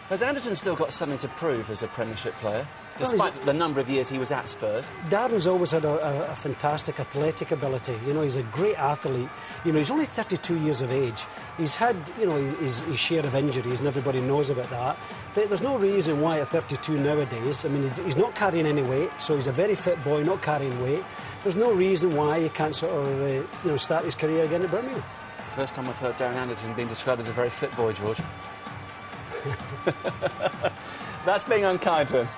Has Anderton still got something to prove as a Premiership player, despite the number of years he was at Spurs? Darren's always had a fantastic athletic ability. You know, he's a great athlete. You know, he's only 32 years of age. He's had, you know, his share of injuries, and everybody knows about that. But there's no reason why at 32 nowadays, I mean, he's not carrying any weight, so he's a very fit boy, not carrying weight. There's no reason why he can't sort of, you know, start his career again at Birmingham. First time I've heard Darren Anderton being described as a very fit boy, George. That's being unkind to him.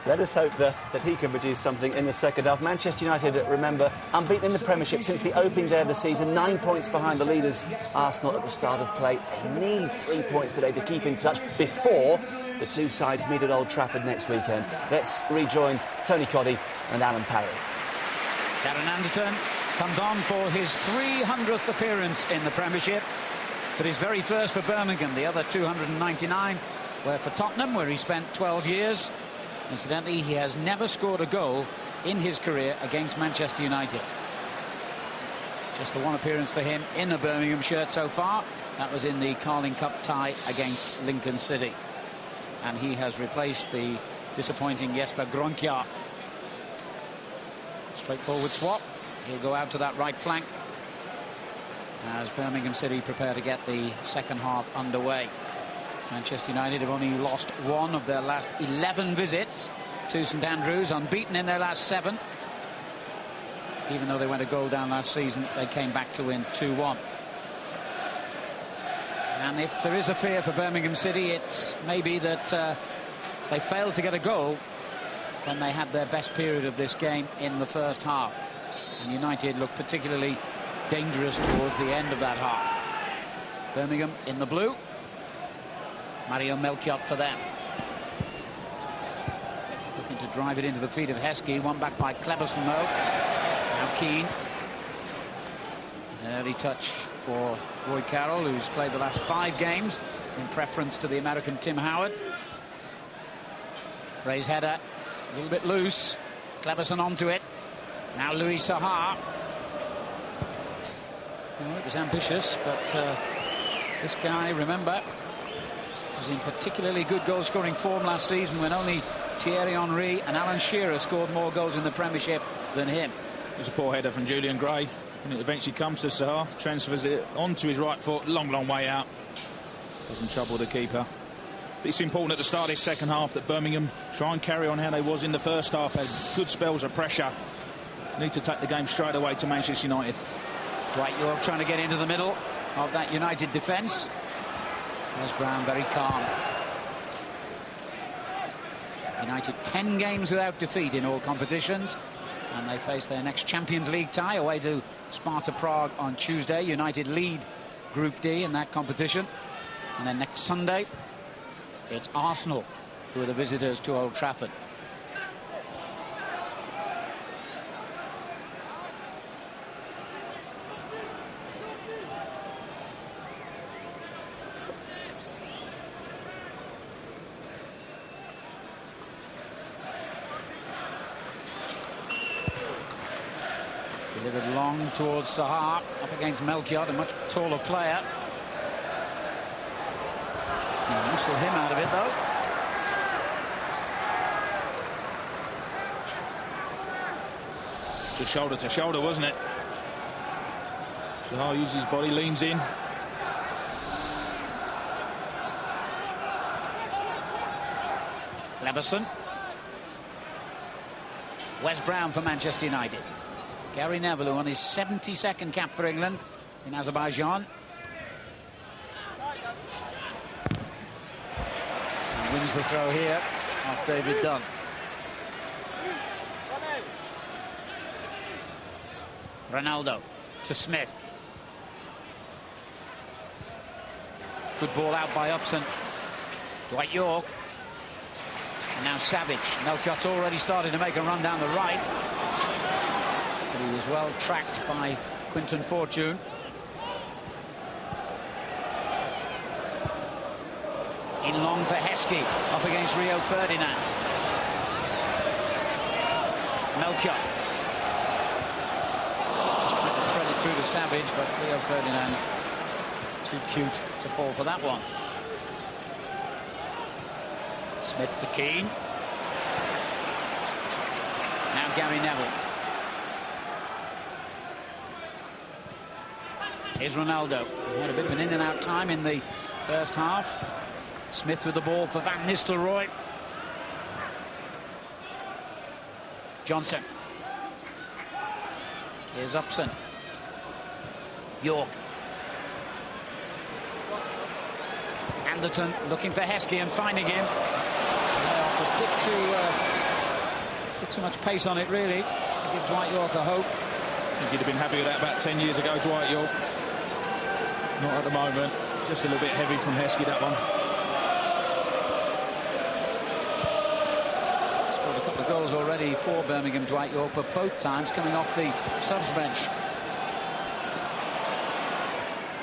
Let us hope that he can produce something in the second half. Manchester United, remember, unbeaten in the Premiership since the opening day of the season, 9 points behind the leaders, Arsenal, at the start of play. They need 3 points today to keep in touch before the two sides meet at Old Trafford next weekend. Let's rejoin Tony Coddy and Alan Parry. Darren Anderton comes on for his 300th appearance in the Premiership, but his very first for Birmingham. The other 299 were for Tottenham, where he spent 12 years. Incidentally, he has never scored a goal in his career against Manchester United. Just the one appearance for him in a Birmingham shirt so far. That was in the Carling Cup tie against Lincoln City. And he has replaced the disappointing Jesper Grønkjær. Straightforward swap. He'll go out to that right flank as Birmingham City prepare to get the second half underway. Manchester United have only lost one of their last 11 visits to St Andrews, unbeaten in their last 7. Even though they went a goal down last season, they came back to win 2-1. And if there is a fear for Birmingham City, it's maybe that they failed to get a goal when they had their best period of this game in the first half. And United looked particularly dangerous towards the end of that half. Birmingham in the blue. Mario Melchiot for them. Looking to drive it into the feet of Heskey. One back by Kléberson though. Now Keane. An early touch for Roy Carroll, who's played the last 5 games in preference to the American Tim Howard. Raised header, a little bit loose. Kléberson onto it. Now Louis Saha. Well, it was ambitious, but this guy, remember, was in particularly good goal-scoring form last season when only Thierry Henry and Alan Shearer scored more goals in the Premiership than him. It was a poor header from Julian Gray, and it eventually comes to Saha, transfers it onto his right foot, long way out. Doesn't trouble the keeper. It's important at the start of this second half that Birmingham try and carry on how they was in the first half. Had good spells of pressure. Need to take the game straight away to Manchester United. Dwight Yorke trying to get into the middle of that United defence. Wes Brown very calm. United 10 games without defeat in all competitions, and they face their next Champions League tie away to Sparta Prague on Tuesday. United lead Group D in that competition, and then next Sunday it's Arsenal who are the visitors to Old Trafford. Delivered long towards Saha, up against Melchiot, a much taller player. He muscled him out of it, though. Just shoulder to shoulder, wasn't it? Saha uses his body, leans in. Kléberson. Wes Brown for Manchester United. Gary Neville, who won his 72nd cap for England in Azerbaijan. And wins the throw here off David Dunn. Ronaldo to Smith. Good ball out by Upson. Dwight Yorke. And now Savage. Melchiot's already started to make a run down the right. But he was well tracked by Quinton Fortune. In long for Heskey, up against Rio Ferdinand. Melchiot. Just trying to thread it through to Savage, but Rio Ferdinand too cute to fall for that one. Smith to Keane. Now Gary Neville. Here's Ronaldo. He had a bit of an in and out time in the first half. Smith with the ball for Van Nistelrooij. Johnson. Here's Upson. Yorke. Anderton looking for Heskey and finding him. A bit too Bit too much pace on it, really, to give Dwight Yorke a hope. I think he'd have been happy with that about 10 years ago, Dwight Yorke. Not at the moment. Just a little bit heavy from Heskey, that one. Scored a couple of goals already for Birmingham, Dwight Yorke, but both times coming off the subs bench.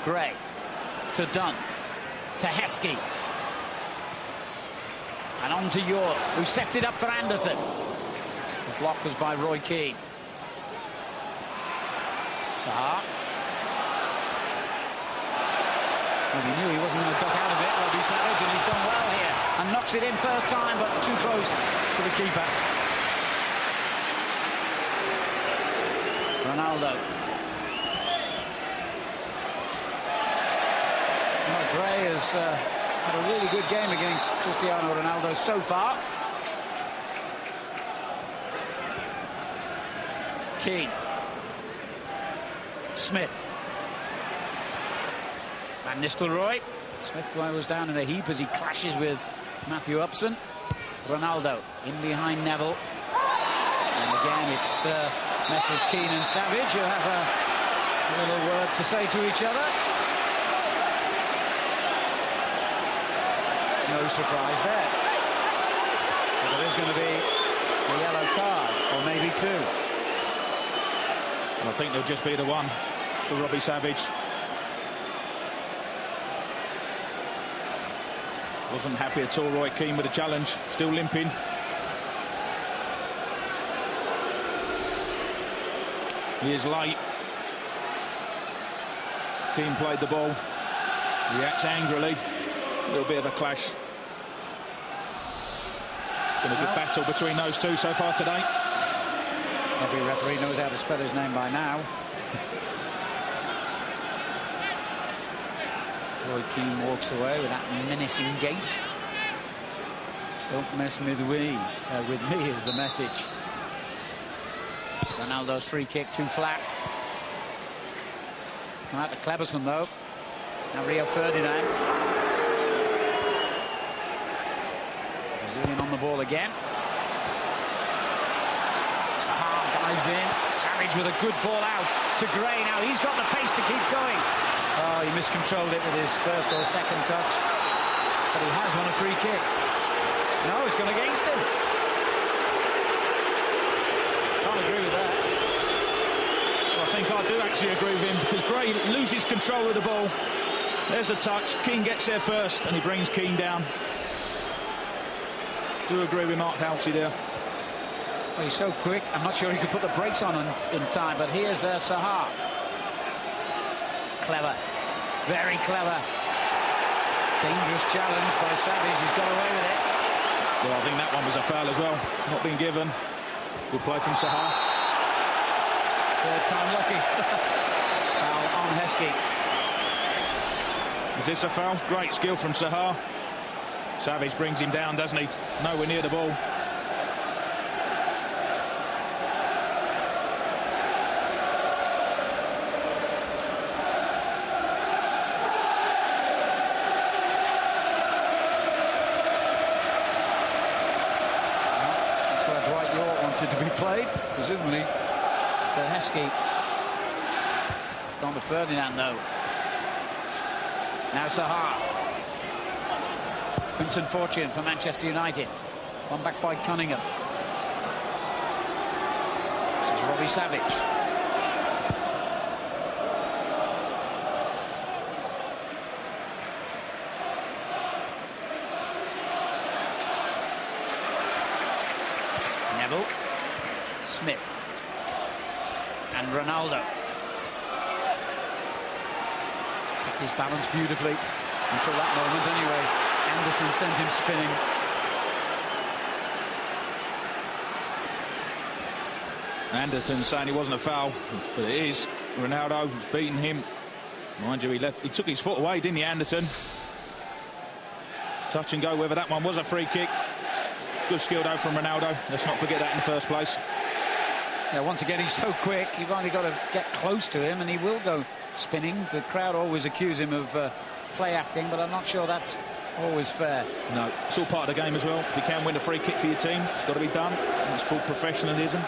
Gray to Dunn, to Heskey. And on to Yorke, who sets it up for Anderton. The block was by Keane. Saha. Well, he knew he wasn't going to duck out of it, Robbie Savage, and he's done well here. And knocks it in first time, but too close to the keeper. Ronaldo. Well, Gray has had a really good game against Cristiano Ronaldo so far. Keane. Smith. And Nistelrooij. Smith goes down in a heap as he clashes with Matthew Upson. Ronaldo in behind Neville. And again, it's Messrs Keane and Savage who have a little word to say to each other. No surprise there. But there is going to be a yellow card, or maybe two. I think there'll just be the one for Robbie Savage. Wasn't happy at all, Keane, with the challenge. Still limping. He is late. Keane played the ball. Reacts angrily. A little bit of a clash. Been a good battle between those two so far today. Every referee knows how to spell his name by now. Keane walks away with that menacing gait. Don't mess with me is the message. Ronaldo's free kick too flat. Come out to Kléberson though. Now Rio Ferdinand. Brazilian on the ball again. Saha dives in. Savage with a good ball out to Gray. Now he's got the pace to keep going. Oh, he miscontrolled it with his first or second touch. But he has won a free kick. No, it's gone against him. Can't agree with that. Well, I think I do actually agree with him, because Gray loses control of the ball. There's a touch. Keane gets there first, and he brings Keane down. Do agree with Mark Halsey there. Well, he's so quick, I'm not sure he could put the brakes on in time, but here's Saha. Clever. Very clever. Dangerous challenge by Savage. He's got away with it. Well, I think that one was a foul as well. Not being given. Good play from Saha. Third time lucky. Foul on Heskey. Is this a foul? Great skill from Saha. Savage brings him down, doesn't he? Nowhere near the ball. To be played, presumably to Heskey. It's gone to Ferdinand though. Now Saha. Quinton Fortune for Manchester United. One back by Cunningham. This is Robbie Savage. Neville. Smith and Ronaldo. Kept his balance beautifully until that moment anyway. Anderton sent him spinning. Anderton saying it wasn't a foul, but it is. Ronaldo was beating him. Mind you, he took his foot away, didn't he, Anderton? Touch and go whether that one was a free kick. Good skill though from Ronaldo. Let's not forget that in the first place. Yeah, once again, he's so quick, you've only got to get close to him and he will go spinning. The crowd always accuse him of play acting, but I'm not sure that's always fair. No, it's all part of the game as well. If you can win a free kick for your team, it's got to be done. And it's called professionalism.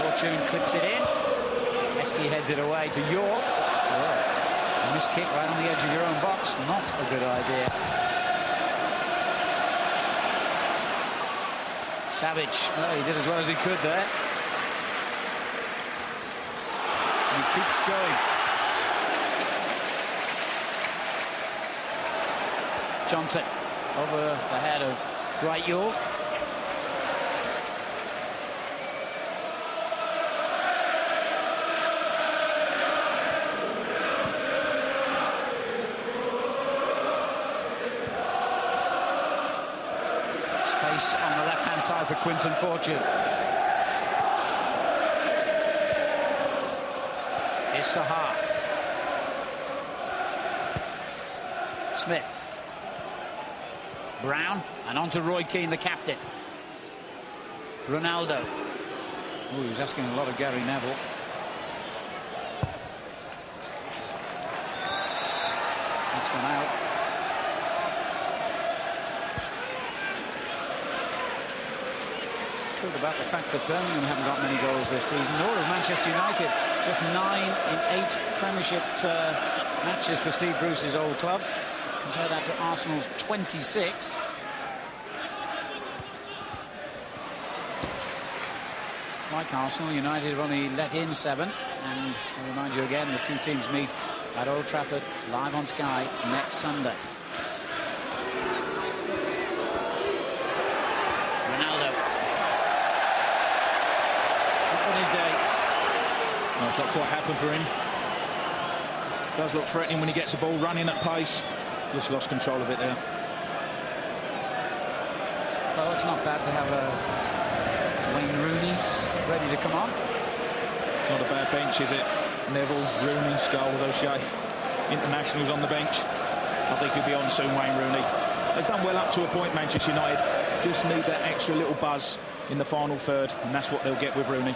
Fortune clips it in. Heskey heads it away to Yorke. A missed kick right on the edge of your own box. Not a good idea. Savage. Well, he did as well as he could there. And he keeps going. Johnson over the head of Dwight Yorke. On the left-hand side for Quinton Fortune. Here's Saha. Smith. Brown, and on to Roy Keane, the captain. Ronaldo. Oh, he was asking a lot of Gary Neville. That's gone out. About the fact that Birmingham haven't got many goals this season, nor have Manchester United. Just 9 in 8 Premiership matches for Steve Bruce's old club. Compare that to Arsenal's 26. Like Arsenal, United have only let in 7. And I'll remind you again, the two teams meet at Old Trafford live on Sky next Sunday. No, it's not quite happened for him. Does look threatening when he gets the ball running at pace. Just lost control of it there. Well, it's not bad to have Wayne Rooney ready to come on. Not a bad bench, is it? Neville, Rooney, Scholes, O'Shea. Internationals on the bench. I think he'll be on soon, Wayne Rooney. They've done well up to a point, Manchester United. Just need that extra little buzz in the final third, and that's what they'll get with Rooney.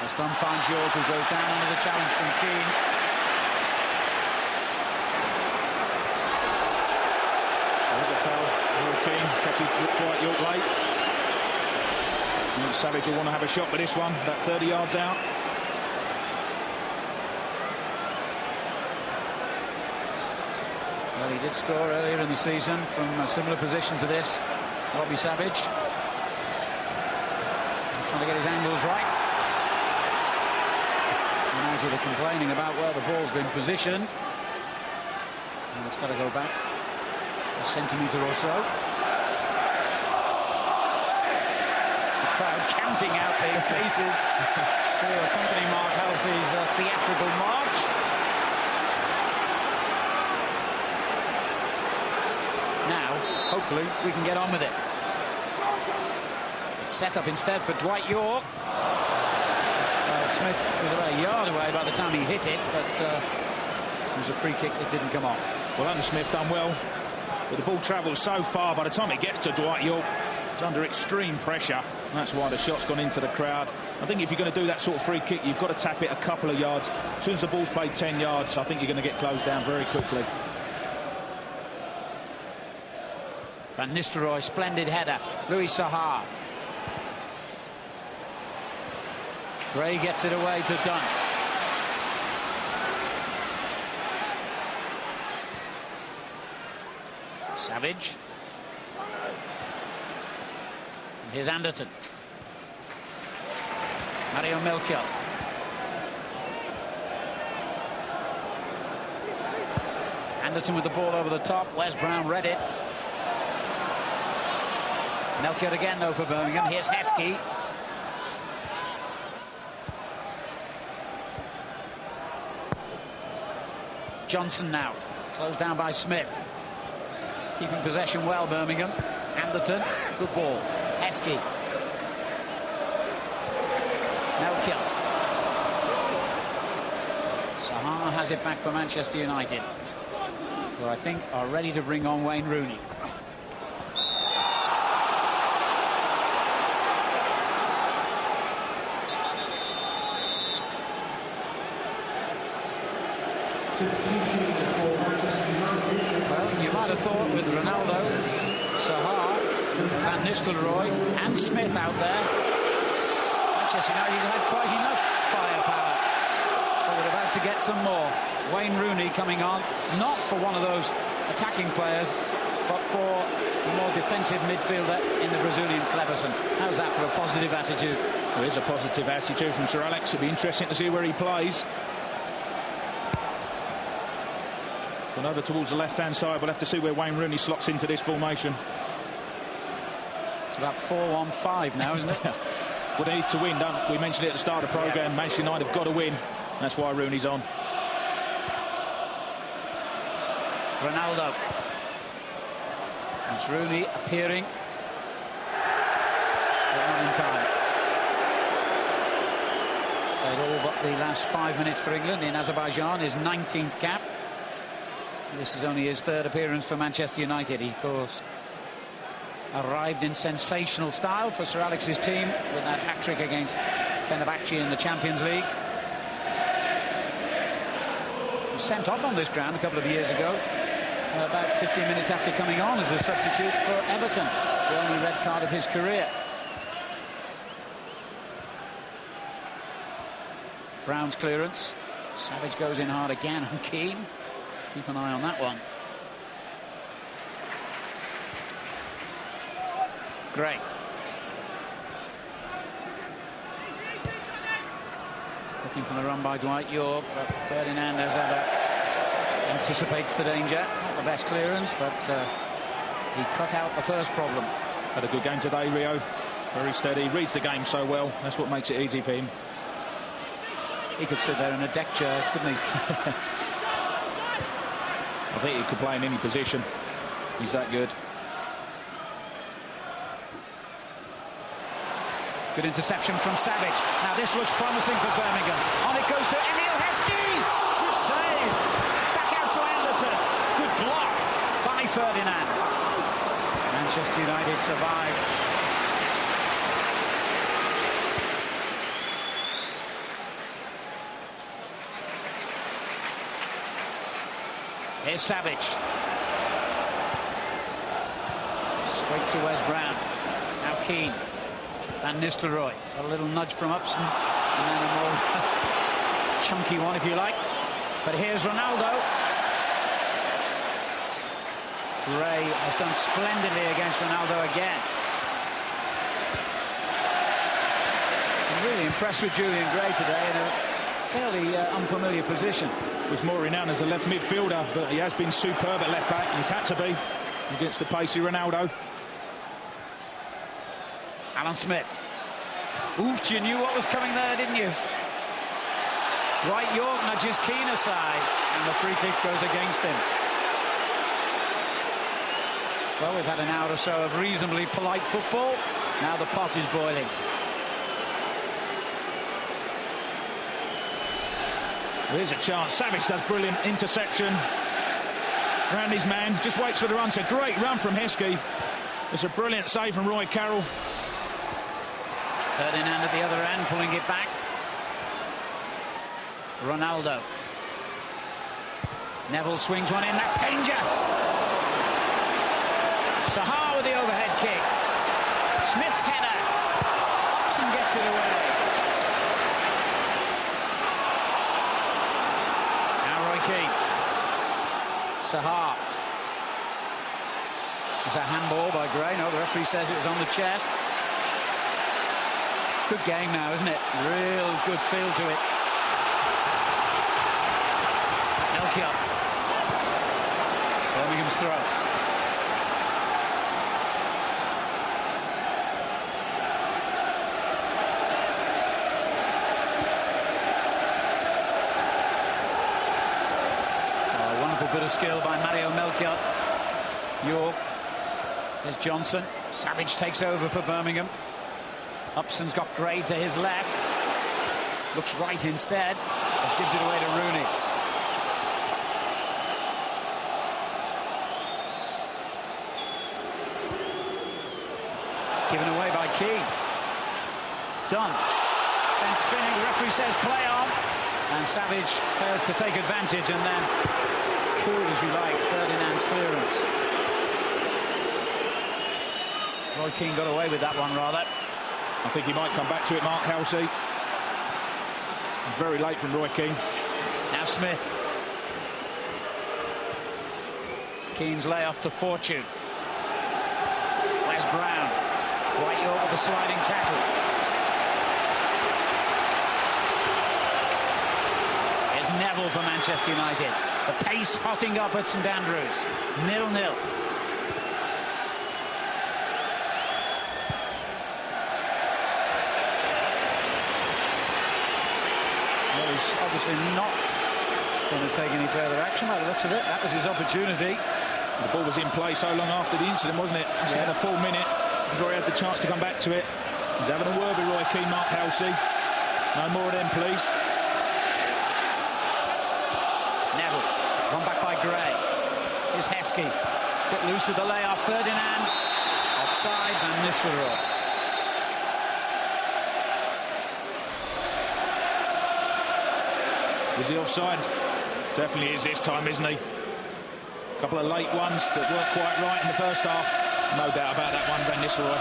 As Dunn finds Yorke, who goes down under the challenge from Keane. There's a foul. Keane catches Dwight Yorke late. And Savage will want to have a shot with this one, about 30 yards out. Well, he did score earlier in the season from a similar position to this. Robbie Savage. He's trying to get his angles right. United are complaining about where the ball's been positioned. And it's got to go back a centimetre or so. The crowd counting out the paces to accompany Mark Halsey's theatrical march. Now, hopefully, we can get on with it. It's set up instead for Dwight Yorke. Smith was about a yard away by the time he hit it, but it was a free kick that didn't come off. Well, Andy Smith done well, but the ball travels so far. By the time it gets to Dwight Yorke, he's under extreme pressure. That's why the shot's gone into the crowd. I think if you're going to do that sort of free kick, you've got to tap it a couple of yards. As soon as the ball's played 10 yards, I think you're going to get closed down very quickly. Van Nistelrooij, splendid header. Louis Saha. Gray gets it away to Dunn. Savage. And here's Anderton. Mario Melchiot. Anderton with the ball over the top. Wes Brown read it. Melchiot again, though, for Birmingham. Here's Heskey. Johnson now. Closed down by Smith. Keeping possession well, Birmingham. Anderton. Good ball. Heskey. Melchiot. Saha has it back for Manchester United, who I think are ready to bring on Wayne Rooney. Well, you might have thought with Ronaldo, Saha, Van Nistelrooij and Smith out there, Manchester United had quite enough firepower. But we're about to get some more. Wayne Rooney coming on, not for one of those attacking players, but for a more defensive midfielder in the Brazilian Kléberson. How's that for a positive attitude? There is a positive attitude from Sir Alex. It'll be interesting to see where he plays. And over towards the left-hand side, we'll have to see where Wayne Rooney slots into this formation. It's about 4-1-5 now, isn't it? Well, they need to win, don't we? Mentioned it at the start of the programme. Yeah. Manchester United have got to win. That's why Rooney's on. Ronaldo. It's Rooney appearing. But not in time. Played all but the last 5 minutes for England in Azerbaijan, his 19th cap. This is only his third appearance for Manchester United. He, of course, arrived in sensational style for Sir Alex's team with that hat-trick against Fenerbahce in the Champions League. He was sent off on this ground a couple of years ago, about 15 minutes after coming on as a substitute for Everton, the only red card of his career. Brown's clearance. Savage goes in hard again on Keane. Keep an eye on that one. Great. Looking for the run by Dwight Yorke, but Ferdinand, as ever, anticipates the danger. Not the best clearance, but he cut out the first problem. Had a good game today, Rio. Very steady. Reads the game so well. That's what makes it easy for him. He could sit there in a deck chair, couldn't he? I think he could play in any position. He's that good. Good interception from Savage. Now this looks promising for Birmingham. On it goes to Heskey. Good save. Back out to Anderton. Good block by Ferdinand. Manchester United survive. Here's Savage. Straight to Wes Brown. Now Keane. Van Nistelrooij. A little nudge from Upson. And then a more chunky one, if you like. But here's Ronaldo. Gray has done splendidly against Ronaldo again. I'm really impressed with Julian Gray today in a fairly unfamiliar position. Was more renowned as a left midfielder, but he has been superb at left back. He's had to be against the pacey Ronaldo. Alan Smith. Oof, you knew what was coming there, didn't you? Dwight Yorke nudges Keane aside, and the free kick goes against him. Well, we've had an hour or so of reasonably polite football. Now the pot is boiling. There's a chance. Savage does brilliant interception. Around his man. Just waits for the run. It's a great run from Heskey. It's a brilliant save from Roy Carroll. Ferdinand at the other end, pulling it back. Ronaldo. Neville swings one in. That's danger. Saha with the overhead kick. Smith's header. Upson gets it away. Keane. Saha. It's a handball by Gray. No, the referee says it was on the chest. Good game now, isn't it? Real good feel to it. Melchiot. Birmingham's throw. Bit of skill by Mario Melchiot. Yorke. There's Johnson. Savage takes over for Birmingham. Upson's got Gray to his left. Looks right instead. But gives it away to Rooney. Given away by Keane. Dunn. Sent spinning. The referee says play on. And Savage fails to take advantage, and then, cool as you like, Ferdinand's clearance. Roy Keane got away with that one, rather. I think he might come back to it, Mark Halsey. It's very late from Roy Keane. Now Smith. Keane's layoff to Fortune. Wes Brown. White Yorke with a sliding tackle. Here's Neville for Manchester United. The pace hotting up at St Andrews. 0-0. Well, he's obviously not going to take any further action by the looks of it. That was his opportunity. The ball was in play so long after the incident, wasn't it? It's been a full minute before he had the chance to come back to it. He's having a word with Roy Keane, Mark Halsey. No more of them, please. Neville, run back by Gray. Here's Heskey. Get loose with the layoff. Ferdinand. Offside, Van Nistelrooij. Was he offside? Definitely is this time, isn't he? A couple of late ones that weren't quite right in the first half. No doubt about that one, Van Nistelrooij.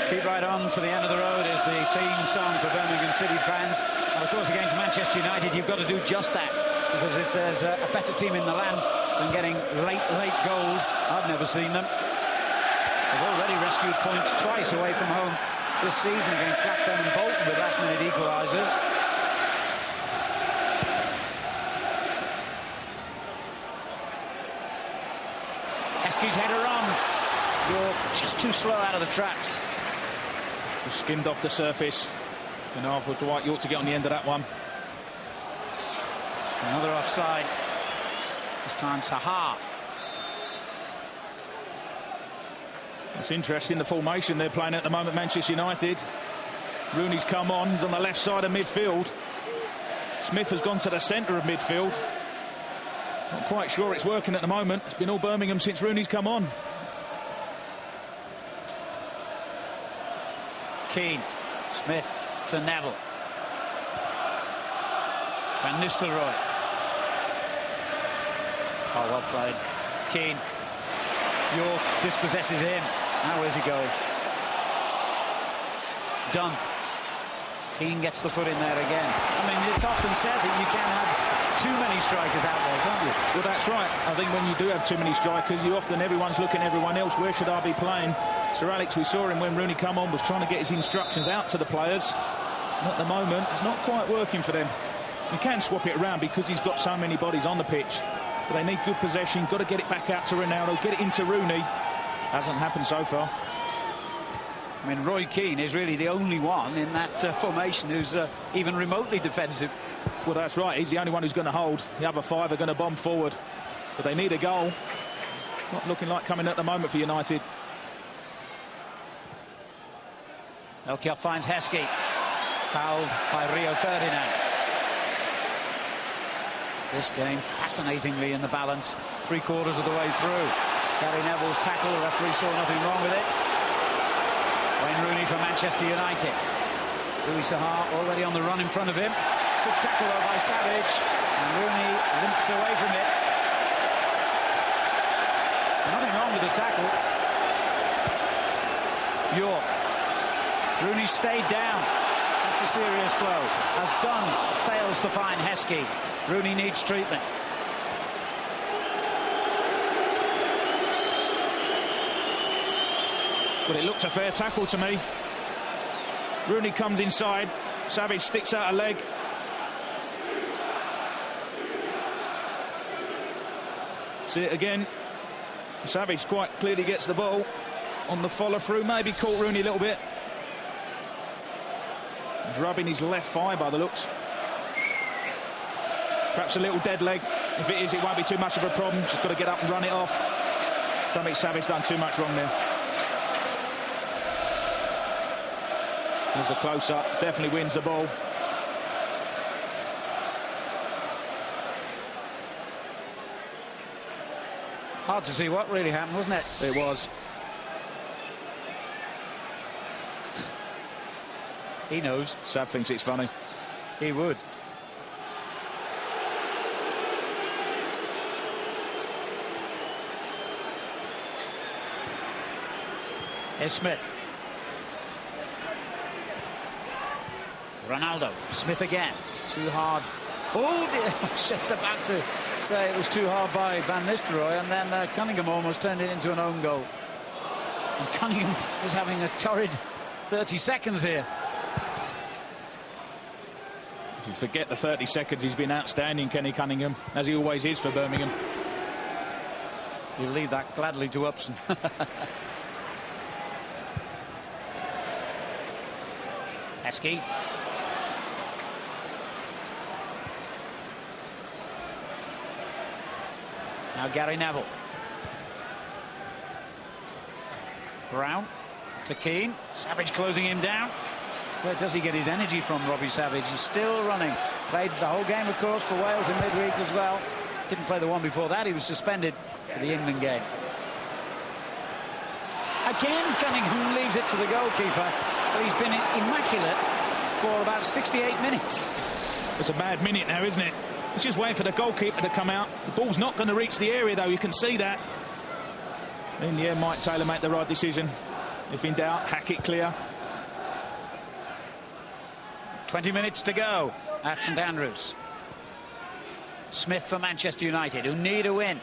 Keep right on to the end of the road is the theme song for Birmingham City fans. And of course, against Manchester United, you've got to do just that. Because if there's a better team in the land than getting late goals, I've never seen them. They've already rescued points twice away from home this season against Clapham and Bolton with last-minute equalisers. Heskey's header on. Yorke just too slow out of the traps. Skimmed off the surface. And half with Dwight Yorke to get on the end of that one. Another offside. This time Saha. It's interesting, the formation they're playing at the moment, Manchester United. Rooney's come on, he's on the left side of midfield. Smith has gone to the centre of midfield. Not quite sure it's working at the moment. It's been all Birmingham since Rooney's come on. Keane. Smith to Neville. Van Nistelrooij. Oh, well played. Keane. Yorke dispossesses him. Now where's he going? Dunn. Keane gets the foot in there again. I mean, it's often said that you can have too many strikers out there, can't you? Well, that's right. I think when you do have too many strikers, everyone's looking at everyone else. Where should I be playing? Sir Alex, we saw him when Rooney come on, was trying to get his instructions out to the players. And at the moment, it's not quite working for them. He can swap it around because he's got so many bodies on the pitch. But they need good possession, got to get it back out to Ronaldo, get it into Rooney. Hasn't happened so far. I mean, Roy Keane is really the only one in that formation who's even remotely defensive. Well, that's right. He's the only one who's going to hold. The other five are going to bomb forward. But they need a goal. Not looking like coming at the moment for United. Melchiot finds Heskey. Fouled by Rio Ferdinand. This game fascinatingly in the balance. 3/4 of the way through. Gary Neville's tackle. The referee saw nothing wrong with it. Wayne Rooney for Manchester United. Louis Saha already on the run in front of him. Good tackle though by Savage. And Rooney limps away from it. Nothing wrong with the tackle. Yorke. Rooney stayed down. That's a serious blow. As Dunn fails to find Heskey. Rooney needs treatment. Well, it looked a fair tackle to me. Rooney comes inside. Savage sticks out a leg. See it again. Savage quite clearly gets the ball on the follow through. Maybe caught Rooney a little bit. He's rubbing his left thigh by the looks. Perhaps a little dead leg. If it is, it won't be too much of a problem. Just got to get up and run it off. Don't think Savage done too much wrong there. There's a close-up. Definitely wins the ball. Hard to see what really happened, wasn't it? It was. He knows. Sav thinks it's funny. He would. Here's Smith. Ronaldo. Smith again. Too hard. Oh dear. I was just about to say it was too hard by Van Nistelrooij, and then Cunningham almost turned it into an own goal. And Cunningham is having a torrid 30 seconds here. If you forget the 30 seconds, he's been outstanding, Kenny Cunningham, as he always is for Birmingham. He'll leave that gladly to Upson. Heskey. Now Gary Neville. Brown to Keane. Savage closing him down. Where does he get his energy from, Robbie Savage? He's still running. Played the whole game, of course, for Wales in midweek as well. Didn't play the one before that. He was suspended for the England game. Again, Cunningham leaves it to the goalkeeper, but he's been immaculate for about 68 minutes. It's a bad minute now, isn't it? He's just waiting for the goalkeeper to come out. The ball's not going to reach the area, though. You can see that. In the end, Mike Taylor made the right decision. If in doubt, hack it clear. 20 minutes to go at St Andrews. Smith for Manchester United, who need a win.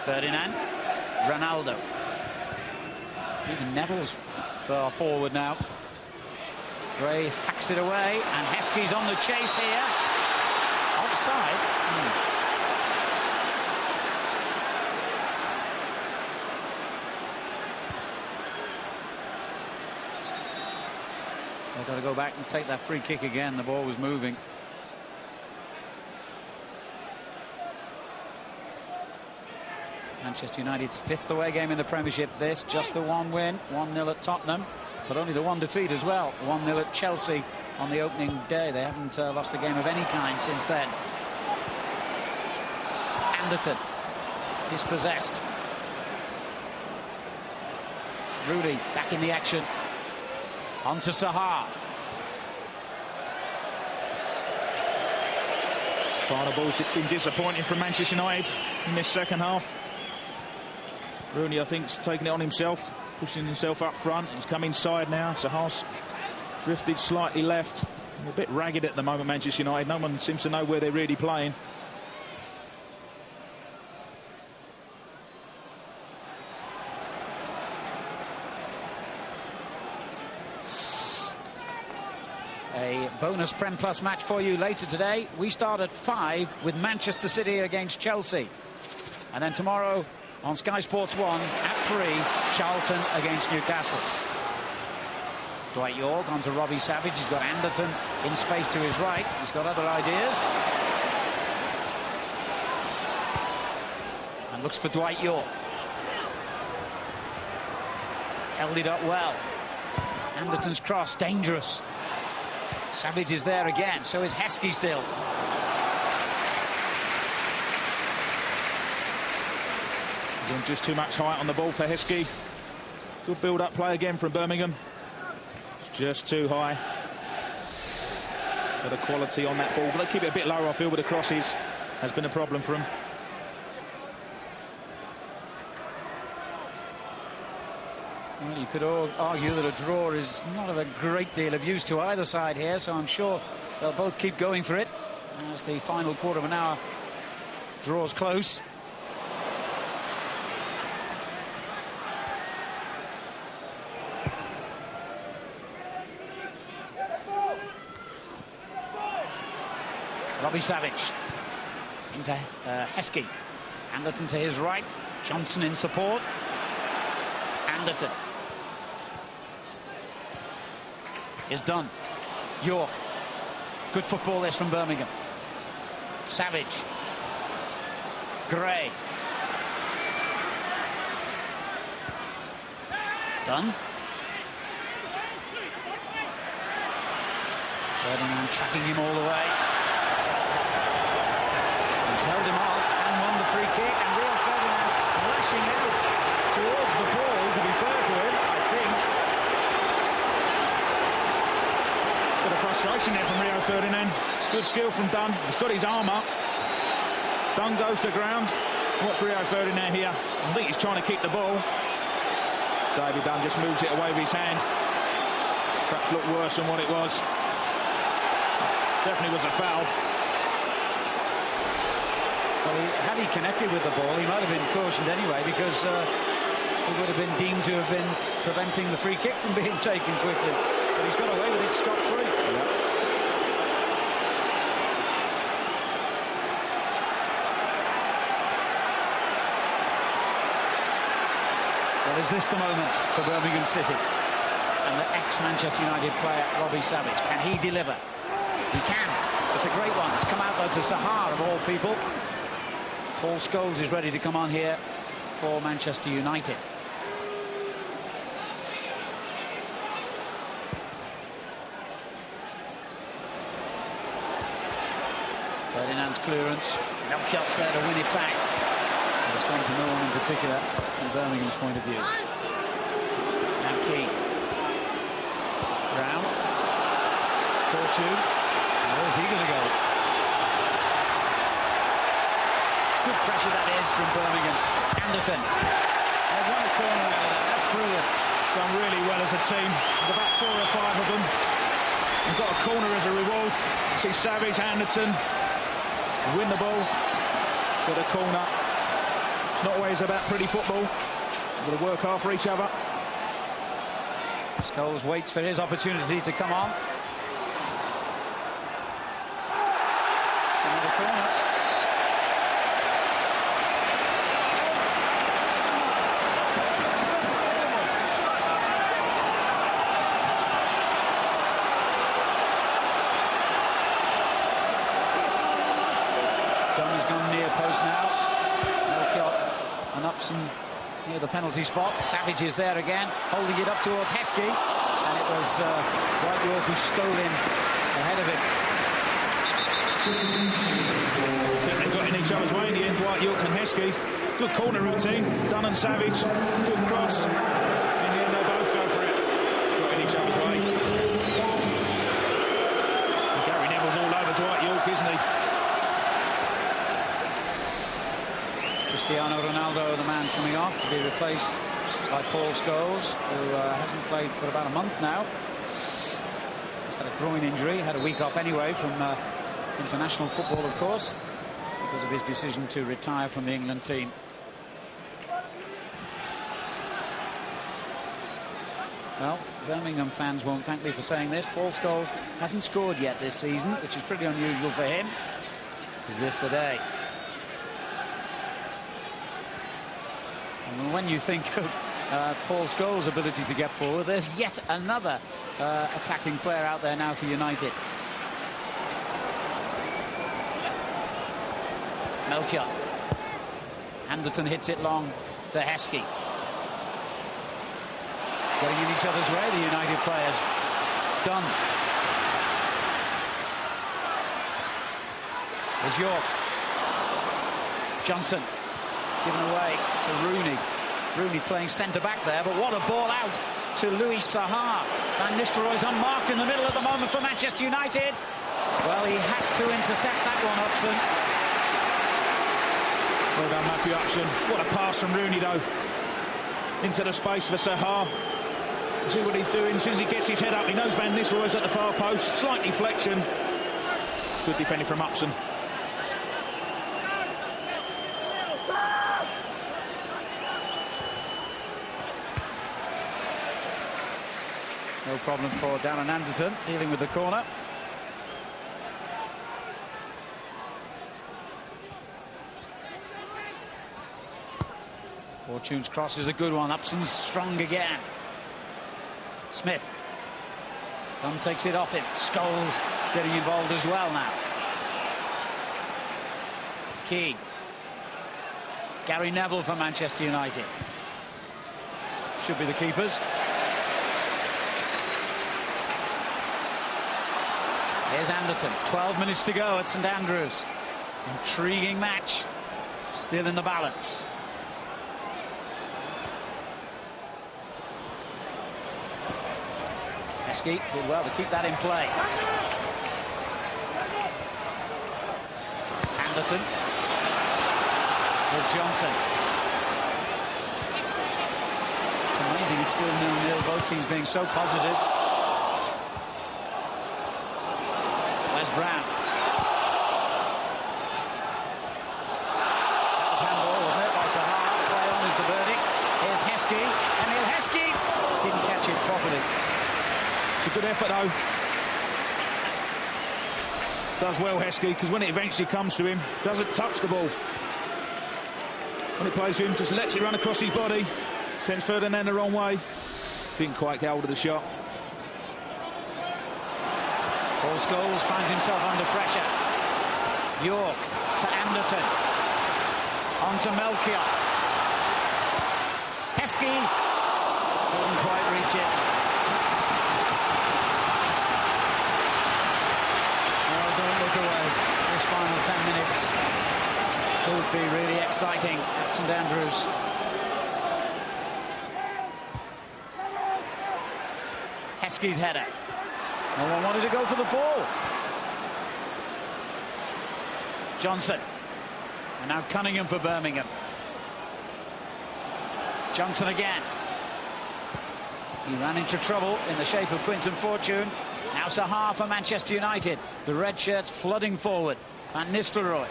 Ferdinand. Ronaldo. Even Neville's forward now. Gray hacks it away, and Heskey's on the chase here. Offside. They've got to go back and take that free kick again. The ball was moving. Manchester United's 5th away game in the Premiership. This, just the one win, 1-0 at Tottenham, but only the one defeat as well. 1-0 at Chelsea on the opening day. They haven't lost a game of any kind since then. Anderton dispossessed. Rooney back in the action. On to Saha. Final ball's been disappointing from Manchester United in this second half. Rooney, I think, is taking it on himself, pushing himself up front. He's come inside now. Saha's drifted slightly left. A bit ragged at the moment, Manchester United. No one seems to know where they're really playing. A bonus Prem Plus match for you later today. We start at 5 with Manchester City against Chelsea. And then tomorrow on Sky Sports 1 at 3, Charlton against Newcastle. Dwight Yorke onto Robbie Savage. He's got Anderton in space to his right. He's got other ideas. And looks for Dwight Yorke. Held it up well. Anderton's cross, dangerous. Savage is there again, so is Heskey still. Just too much height on the ball for Heskey. Good build-up play again from Birmingham. It's just too high. Bit of quality on that ball, but they keep it a bit lower, I feel, with the crosses. Has been a problem for him. Well, you could argue that a draw is not of a great deal of use to either side here, so I'm sure they'll both keep going for it as the final quarter of an hour draws close. Robbie Savage into Heskey. Anderton to his right. Johnson in support. Anderton. Is Dunn. Yorke. Good football this from Birmingham. Savage. Gray. Dunn. Ferdinand tracking him all the way. He's held him off and won the free kick, and Real Ferdinand lashing out towards the ball, to be fair to him, I think. frustration there from Rio Ferdinand. Good skill from Dunn. He's got his arm up. Dunn goes to ground. What's Rio Ferdinand here? I think he's trying to kick the ball. David Dunn just moves it away with his hand. Perhaps looked worse than what it was. Definitely was a foul. Well, had he connected with the ball, he might have been cautioned anyway, because he would have been deemed to have been preventing the free kick from being taken quickly. But he's got away with it scot-free. Yep. Well, is this the moment for Birmingham City? And the ex-Manchester United player, Robbie Savage, can he deliver? He can. It's a great one. It's come out though to Saha, of all people. Paul Scholes is ready to come on here for Manchester United. Ferdinand's clearance. Melchiot's there to win it back. It's gone to no one in particular from Birmingham's point of view. Now Keane. Brown. 4-2. Where's he going to go? Good pressure that is from Birmingham. Anderton. They've won a corner out of that. That's brilliant. Done really well as a team. There's about 4 or 5 of them. They've got a corner as a reward. See Savage, Anderton win the ball. Got a corner. It's not always about pretty football. You've got to work hard for each other. Scholes waits for his opportunity to come on. It's another corner. Dunn has gone near post now. Melchiot and Upson near the penalty spot. Savage is there again, holding it up towards Heskey, and it was Yorke who stole in ahead of him. They got in each other's way in the end, Yorke and Heskey. Good corner routine, Dunn and Savage. Good cross. In the end, they both go for it. Got in each other's way. Gary Neville's all over Yorke, isn't he? Cristiano Ronaldo, the man coming off, to be replaced by Paul Scholes, who hasn't played for about a month now. He's had a groin injury, had a week off anyway from international football, of course, because of his decision to retire from the England team. Well, Birmingham fans won't thank me for saying this. Paul Scholes hasn't scored yet this season, which is pretty unusual for him. Is this the day? And when you think of Paul Scholes' ability to get forward, there's yet another attacking player out there now for United. Melchiot. Anderton hits it long to Heskey. Getting in each other's way, the United players. Dunn. There's Yorke. Johnson. Given away to Rooney. Rooney playing centre-back there, but what a ball out to Louis Saha. Van Nistelrooij's unmarked in the middle at the moment for Manchester United. Well, he had to intercept that one, Upson. Well done, Matthew Upson. What a pass from Rooney, though. Into the space for Saha. See what he's doing. As soon as he gets his head up, he knows Van Nistelrooij's at the far post. Slight deflection. Good defending from Upson. No problem for Darren Anderton, dealing with the corner. Fortune's cross is a good one. Upson's strong again. Smith. Dunn takes it off him. Scholes getting involved as well now. Keane. Gary Neville for Manchester United. Should be the keepers. Here's Anderton. 12 minutes to go at St Andrews. Intriguing match. Still in the balance. Heskey did well to keep that in play. Anderton with Johnson. It's amazing it's still 0-0, both teams being so positive. Where's Brown? That was handball, wasn't it, by Saha? Play on is the verdict. Here's Heskey, and Heskey didn't catch it properly. It's a good effort, though. Does well, Heskey, because when it eventually comes to him, doesn't touch the ball. When it plays to him, just lets it run across his body. Sends Ferdinand the wrong way. Didn't quite get hold of the shot. Paul Scholes finds himself under pressure. Yorke to Anderton. On to Melchiot. Heskey couldn't quite reach it. Oh, don't look away. This final 10 minutes could be really exciting at St Andrews. Heskey's header. No one wanted to go for the ball. Johnson. And now Cunningham for Birmingham. Johnson again. He ran into trouble in the shape of Quinton Fortune. Now Saha for Manchester United. The red shirts flooding forward. And Nistelrooij.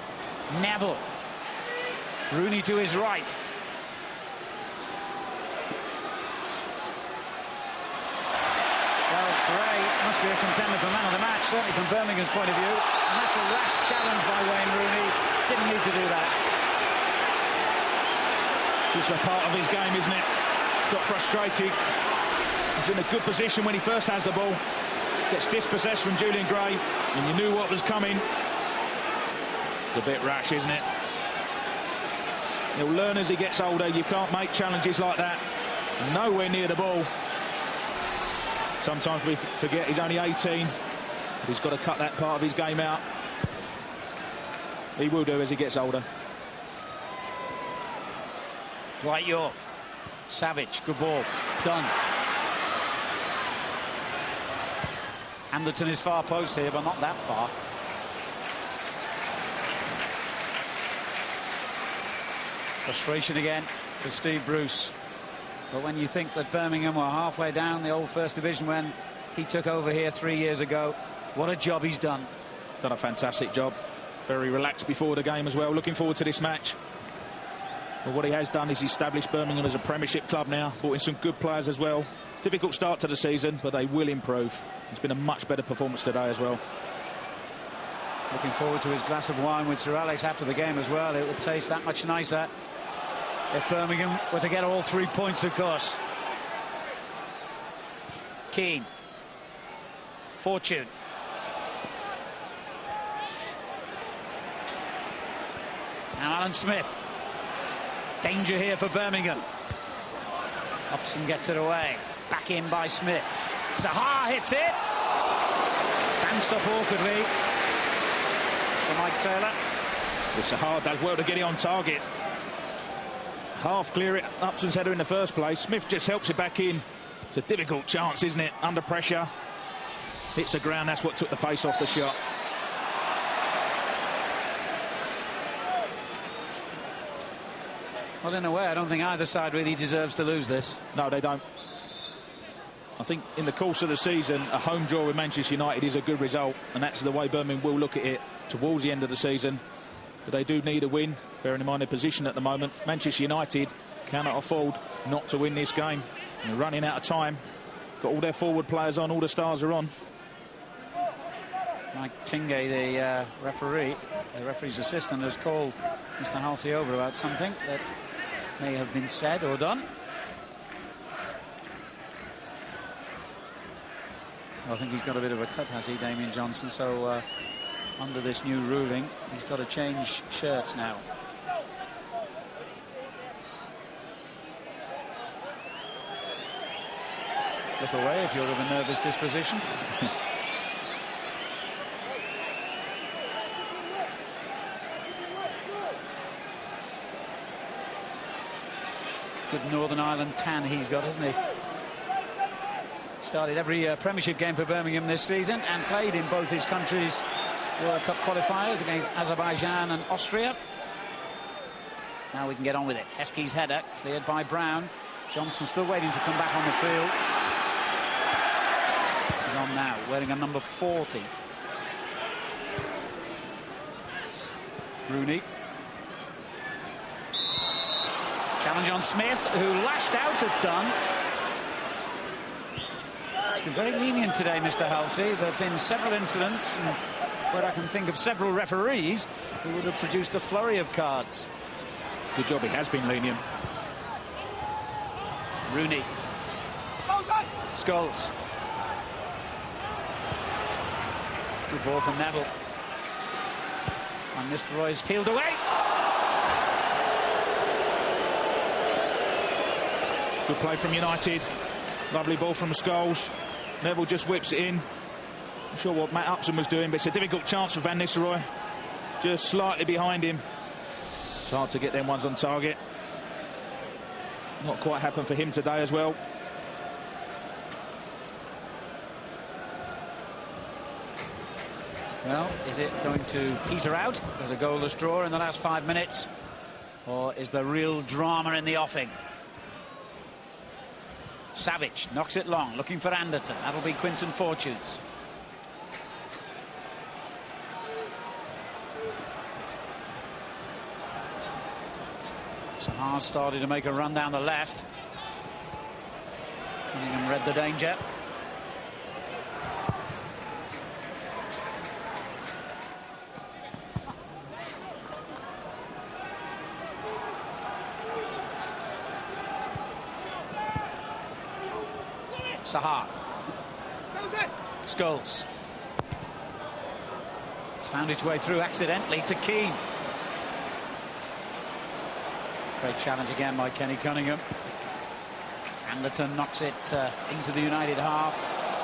Neville. Rooney to his right. Must be a contender for man of the match, certainly from Birmingham's point of view. And that's a rash challenge by Wayne Rooney. Didn't need to do that. Just a part of his game, isn't it? Got frustrated. He's in a good position when he first has the ball. Gets dispossessed from Julian Gray, and you knew what was coming. It's a bit rash, isn't it? He'll learn as he gets older. You can't make challenges like that. Nowhere near the ball. Sometimes we forget he's only 18, but he's got to cut that part of his game out. He will do as he gets older. Dwight Yorke. Savage, good ball. Dunn. Anderton is far post here, but not that far. Frustration again for Steve Bruce. But when you think that Birmingham were halfway down the old First Division when he took over here 3 years ago, what a job he's done. Done a fantastic job. Very relaxed before the game as well. Looking forward to this match. But what he has done is established Birmingham as a Premiership club now. Brought in some good players as well. Difficult start to the season, but they will improve. It's been a much better performance today as well. Looking forward to his glass of wine with Sir Alex after the game as well. It would taste that much nicer if Birmingham were to get all 3 points, of course. Keane. Fortune. Now Alan Smith. Danger here for Birmingham. Upson gets it away. Back in by Smith. Saha hits it. Bounced up awkwardly for Mike Taylor. Well, Saha does well to get it on target. Half clear it, Upson's header in the first place. Smith just helps it back in. It's a difficult chance, isn't it? Under pressure. Hits the ground, that's what took the pace off the shot. Well, in a way, I don't think either side really deserves to lose this. No, they don't. I think in the course of the season, a home draw with Manchester United is a good result, and that's the way Birmingham will look at it towards the end of the season. But they do need a win, bearing in mind their position at the moment. Manchester United cannot afford not to win this game. And they're running out of time. Got all their forward players on, all the stars are on. Mike Tingay, the referee's assistant, has called Mr. Halsey over about something that may have been said or done. I think he's got a bit of a cut, has he, Damien Johnson? So under this new ruling, he's got to change shirts now. Look away if you're of a nervous disposition. Good Northern Ireland tan he's got, hasn't he? Started every Premiership game for Birmingham this season and played in both his countries' World Cup qualifiers against Azerbaijan and Austria. Now we can get on with it. Heskey's header cleared by Brown. Johnson still waiting to come back on the field. He's on now, wearing a number 40. Rooney. Challenge on Smith, who lashed out at Dunn. He's been very lenient today, Mr. Halsey. There have been several incidents where I can think of several referees who would have produced a flurry of cards. Good job he has been lenient. Rooney. Scholes. Good ball from Neville. And Nistelrooij is peeled away. Good play from United. Lovely ball from Scholes. Neville just whips it in. Not sure what Matt Upson was doing, but it's a difficult chance for Van Nistelrooij. Just slightly behind him. It's hard to get them ones on target. Not quite happened for him today as well. Well, is it going to peter out as a goalless draw in the last 5 minutes? Or is there real drama in the offing? Savage knocks it long, looking for Anderton. That'll be Quinton Fortunes. Saha started to make a run down the left. Cunningham read the danger. Saha. Scholes. It's found its way through accidentally to Keane. Great challenge again by Kenny Cunningham. Anderton knocks it into the United half.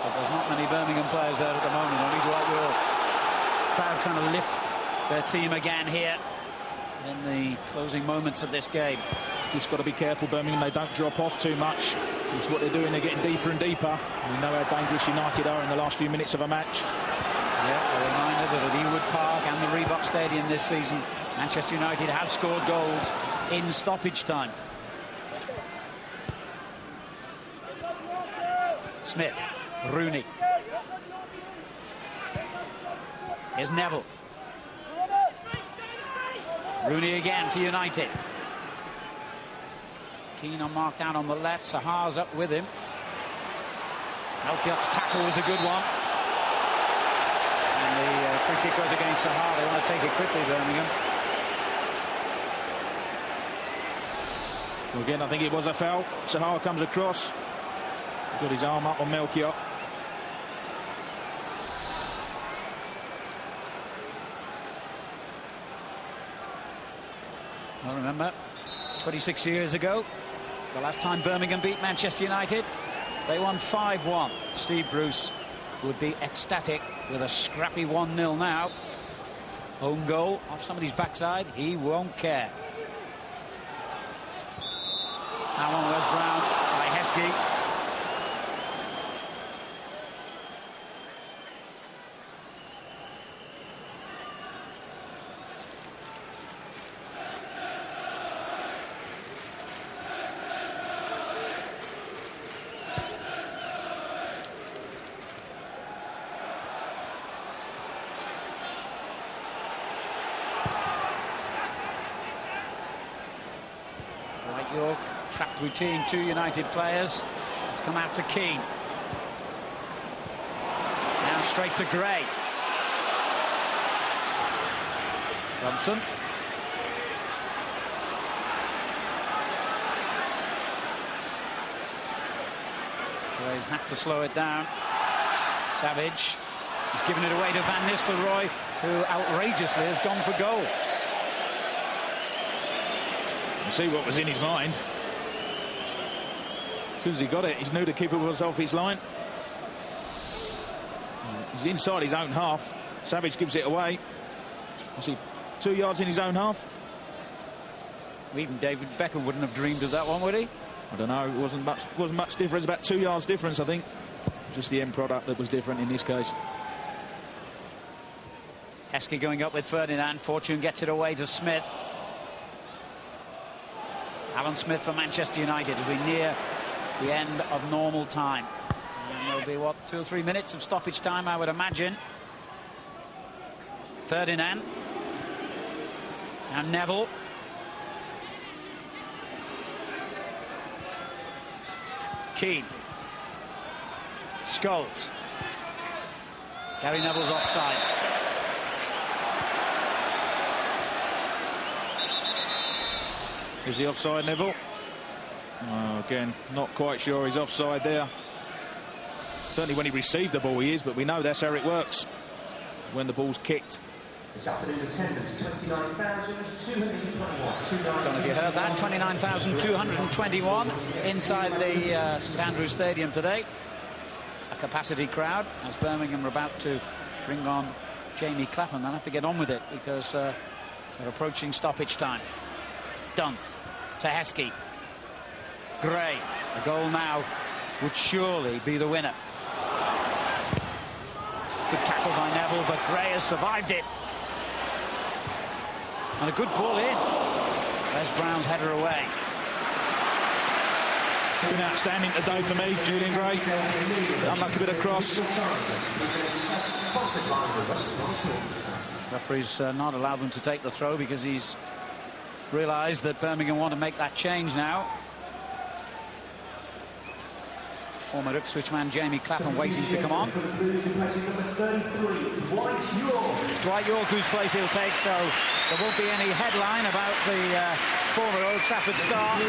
But there's not many Birmingham players there at the moment. Only Dwight Yorke. Crowd trying to lift their team again here in the closing moments of this game. Just got to be careful, Birmingham. They don't drop off too much. It's what they're doing. They're getting deeper and deeper. We know how dangerous United are in the last few minutes of a match. Yeah, a reminder that at Ewood Park and the Reebok Stadium this season, Manchester United have scored goals in stoppage time. Smith. Rooney. Here's Neville. Rooney again for United. Keane unmarked out on the left. Saha's up with him. Melchiot's tackle was a good one. And the free kick goes against Saha. They want to take it quickly, Birmingham. Well, again, I think it was a foul. Saha comes across. Got his arm up on Melchiot. Well, remember, 26 years ago, the last time Birmingham beat Manchester United, they won 5-1. Steve Bruce would be ecstatic with a scrappy 1-0 now. Own goal off somebody's backside, he won't care. Foul on Wes Brown by Heskey. Yorke, trapped routine, 2 United players. It's come out to Keane. Now straight to Gray. Johnson. Gray's had to slow it down. Savage. He's given it away to Van Nistelrooij, who outrageously has gone for goal. See what was in his mind. As soon as he got it, he knew the keeper was off his line. He's inside his own half. Savage gives it away. Was he 2 yards in his own half? Even David Beckham wouldn't have dreamed of that one, would he? I don't know. It wasn't much difference. About 2 yards difference, I think. Just the end product that was different in this case. Heskey going up with Ferdinand. Fortune gets it away to Smith. Alan Smith for Manchester United as we near the end of normal time. And there'll be, what, 2 or 3 minutes of stoppage time, I would imagine. Ferdinand. Now Neville. Keane. Scholes. Gary Neville's offside. Is he offside, Neville? Oh, again, not quite sure he's offside there. Certainly when he received the ball he is, but we know that's how it works when the ball's kicked. This afternoon's attendance, 29,221. Don't know if you heard that, 29,221 inside the St Andrews Stadium today. A capacity crowd as Birmingham are about to bring on Jamie Clapham. They'll have to get on with it because they're approaching stoppage time. Dunn to Heskey. Gray. A goal now would surely be the winner. Good tackle by Neville, but Gray has survived it. And a good ball in. There's Brown's header away. Been outstanding today for me, Julian Gray. Unlucky bit of cross. Referee's not allowed them to take the throw because he's realised that Birmingham want to make that change now. Former Ipswich man Jamie Clapham waiting to come on. It's Dwight Yorke whose place he'll take, so there won't be any headline about the former Old Trafford star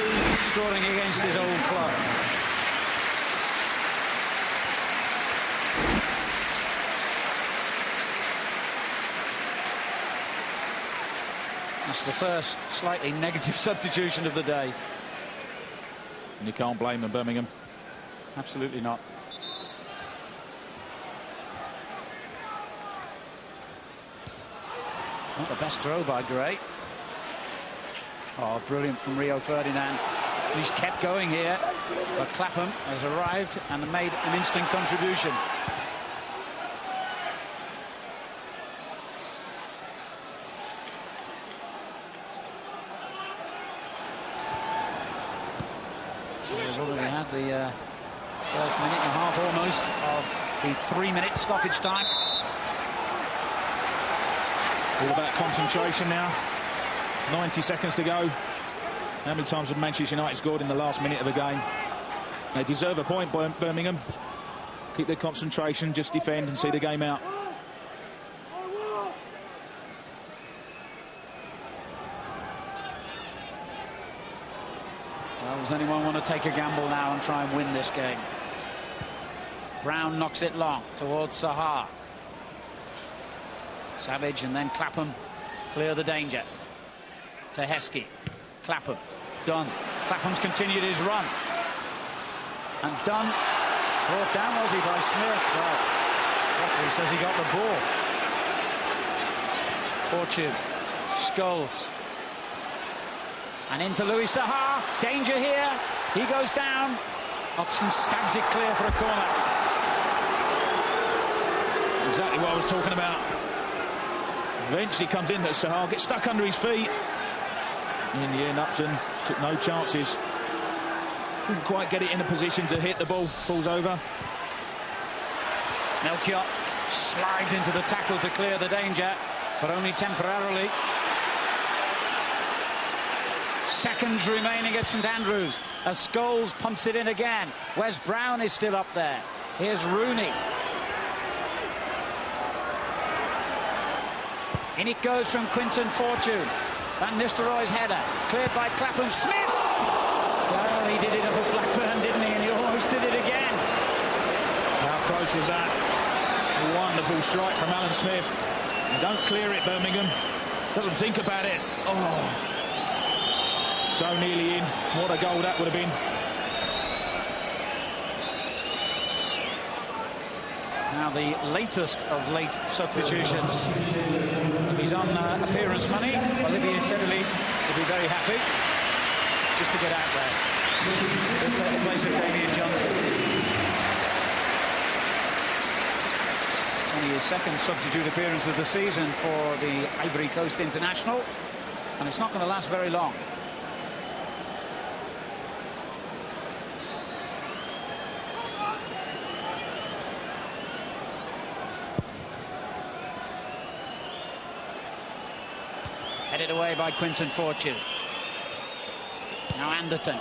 scoring against his old club. That's the first slightly negative substitution of the day. And you can't blame them, Birmingham. Absolutely not. Not the best throw by Gray. Oh, brilliant from Rio Ferdinand. He's kept going here, but Clapham has arrived and made an instant contribution. So we've already had the first minute and a half almost of the 3-minute stoppage time. All about concentration now. 90 seconds to go. How many times have Manchester United scored in the last minute of the game? They deserve a point, Birmingham. Keep their concentration, just defend and see the game out. Well, does anyone want to take a gamble now and try and win this game? Brown knocks it long towards Saha. Savage and then Clapham clear the danger. To Heskey. Clapham. Dunn. Clapham's continued his run. And Dunn brought down, was he, by Smith? Well, referee says he got the ball. Fortune. Scholes. And into Louis Saha. Danger here. He goes down. Upson stabs it clear for a corner. Exactly what I was talking about. Eventually comes in that Saha gets stuck under his feet. In the end, Upson took no chances. Couldn't quite get it in a position to hit the ball. Falls over. Melchiot slides into the tackle to clear the danger, but only temporarily. Seconds remaining at St Andrews as Scholes pumps it in again. Wes Brown is still up there. Here's Rooney. In it goes from Quinton Fortune. Van Nistelrooij's header, cleared by Clapham. Smith! Well, he did it up at Blackburn, didn't he? And he almost did it again. How close was that? A wonderful strike from Alan Smith. And don't clear it, Birmingham. Doesn't think about it. Oh. So nearly in. What a goal that would have been. Now the latest of late substitutions. If he's on appearance money, Olivier Tébily will be very happy just to get out there. He'll take the place of Damien Johnson. Only his second substitute appearance of the season for the Ivory Coast international, and it's not going to last very long. Headed away by Quinton Fortune. Now Anderton.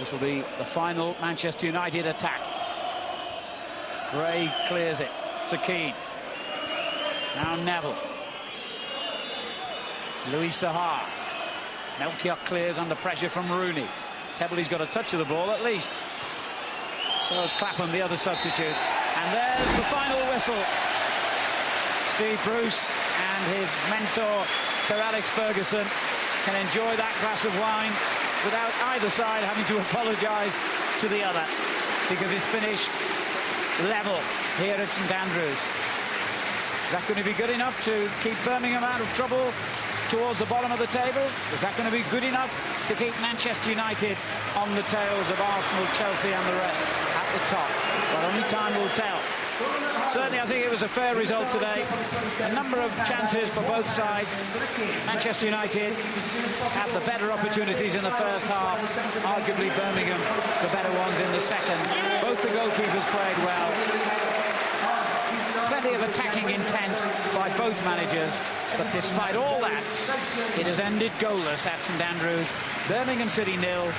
This will be the final Manchester United attack. Gray clears it to Keane. Now Neville. Louis Saha. Melchiot clears under pressure from Rooney. Tébyly's got a touch of the ball at least. So has Clapham, the other substitute. And there's the final whistle. Steve Bruce and his mentor, Sir Alex Ferguson, can enjoy that glass of wine without either side having to apologise to the other, because it's finished level here at St Andrews. Is that going to be good enough to keep Birmingham out of trouble towards the bottom of the table? Is that going to be good enough to keep Manchester United on the tails of Arsenal, Chelsea and the rest at the top? Well, only time will tell. Certainly, I think it was a fair result today. A number of chances for both sides. Manchester United had the better opportunities in the first half. Arguably, Birmingham the better ones in the second. Both the goalkeepers played well. Plenty of attacking intent by both managers. But despite all that, it has ended goalless at St Andrews. Birmingham City 0,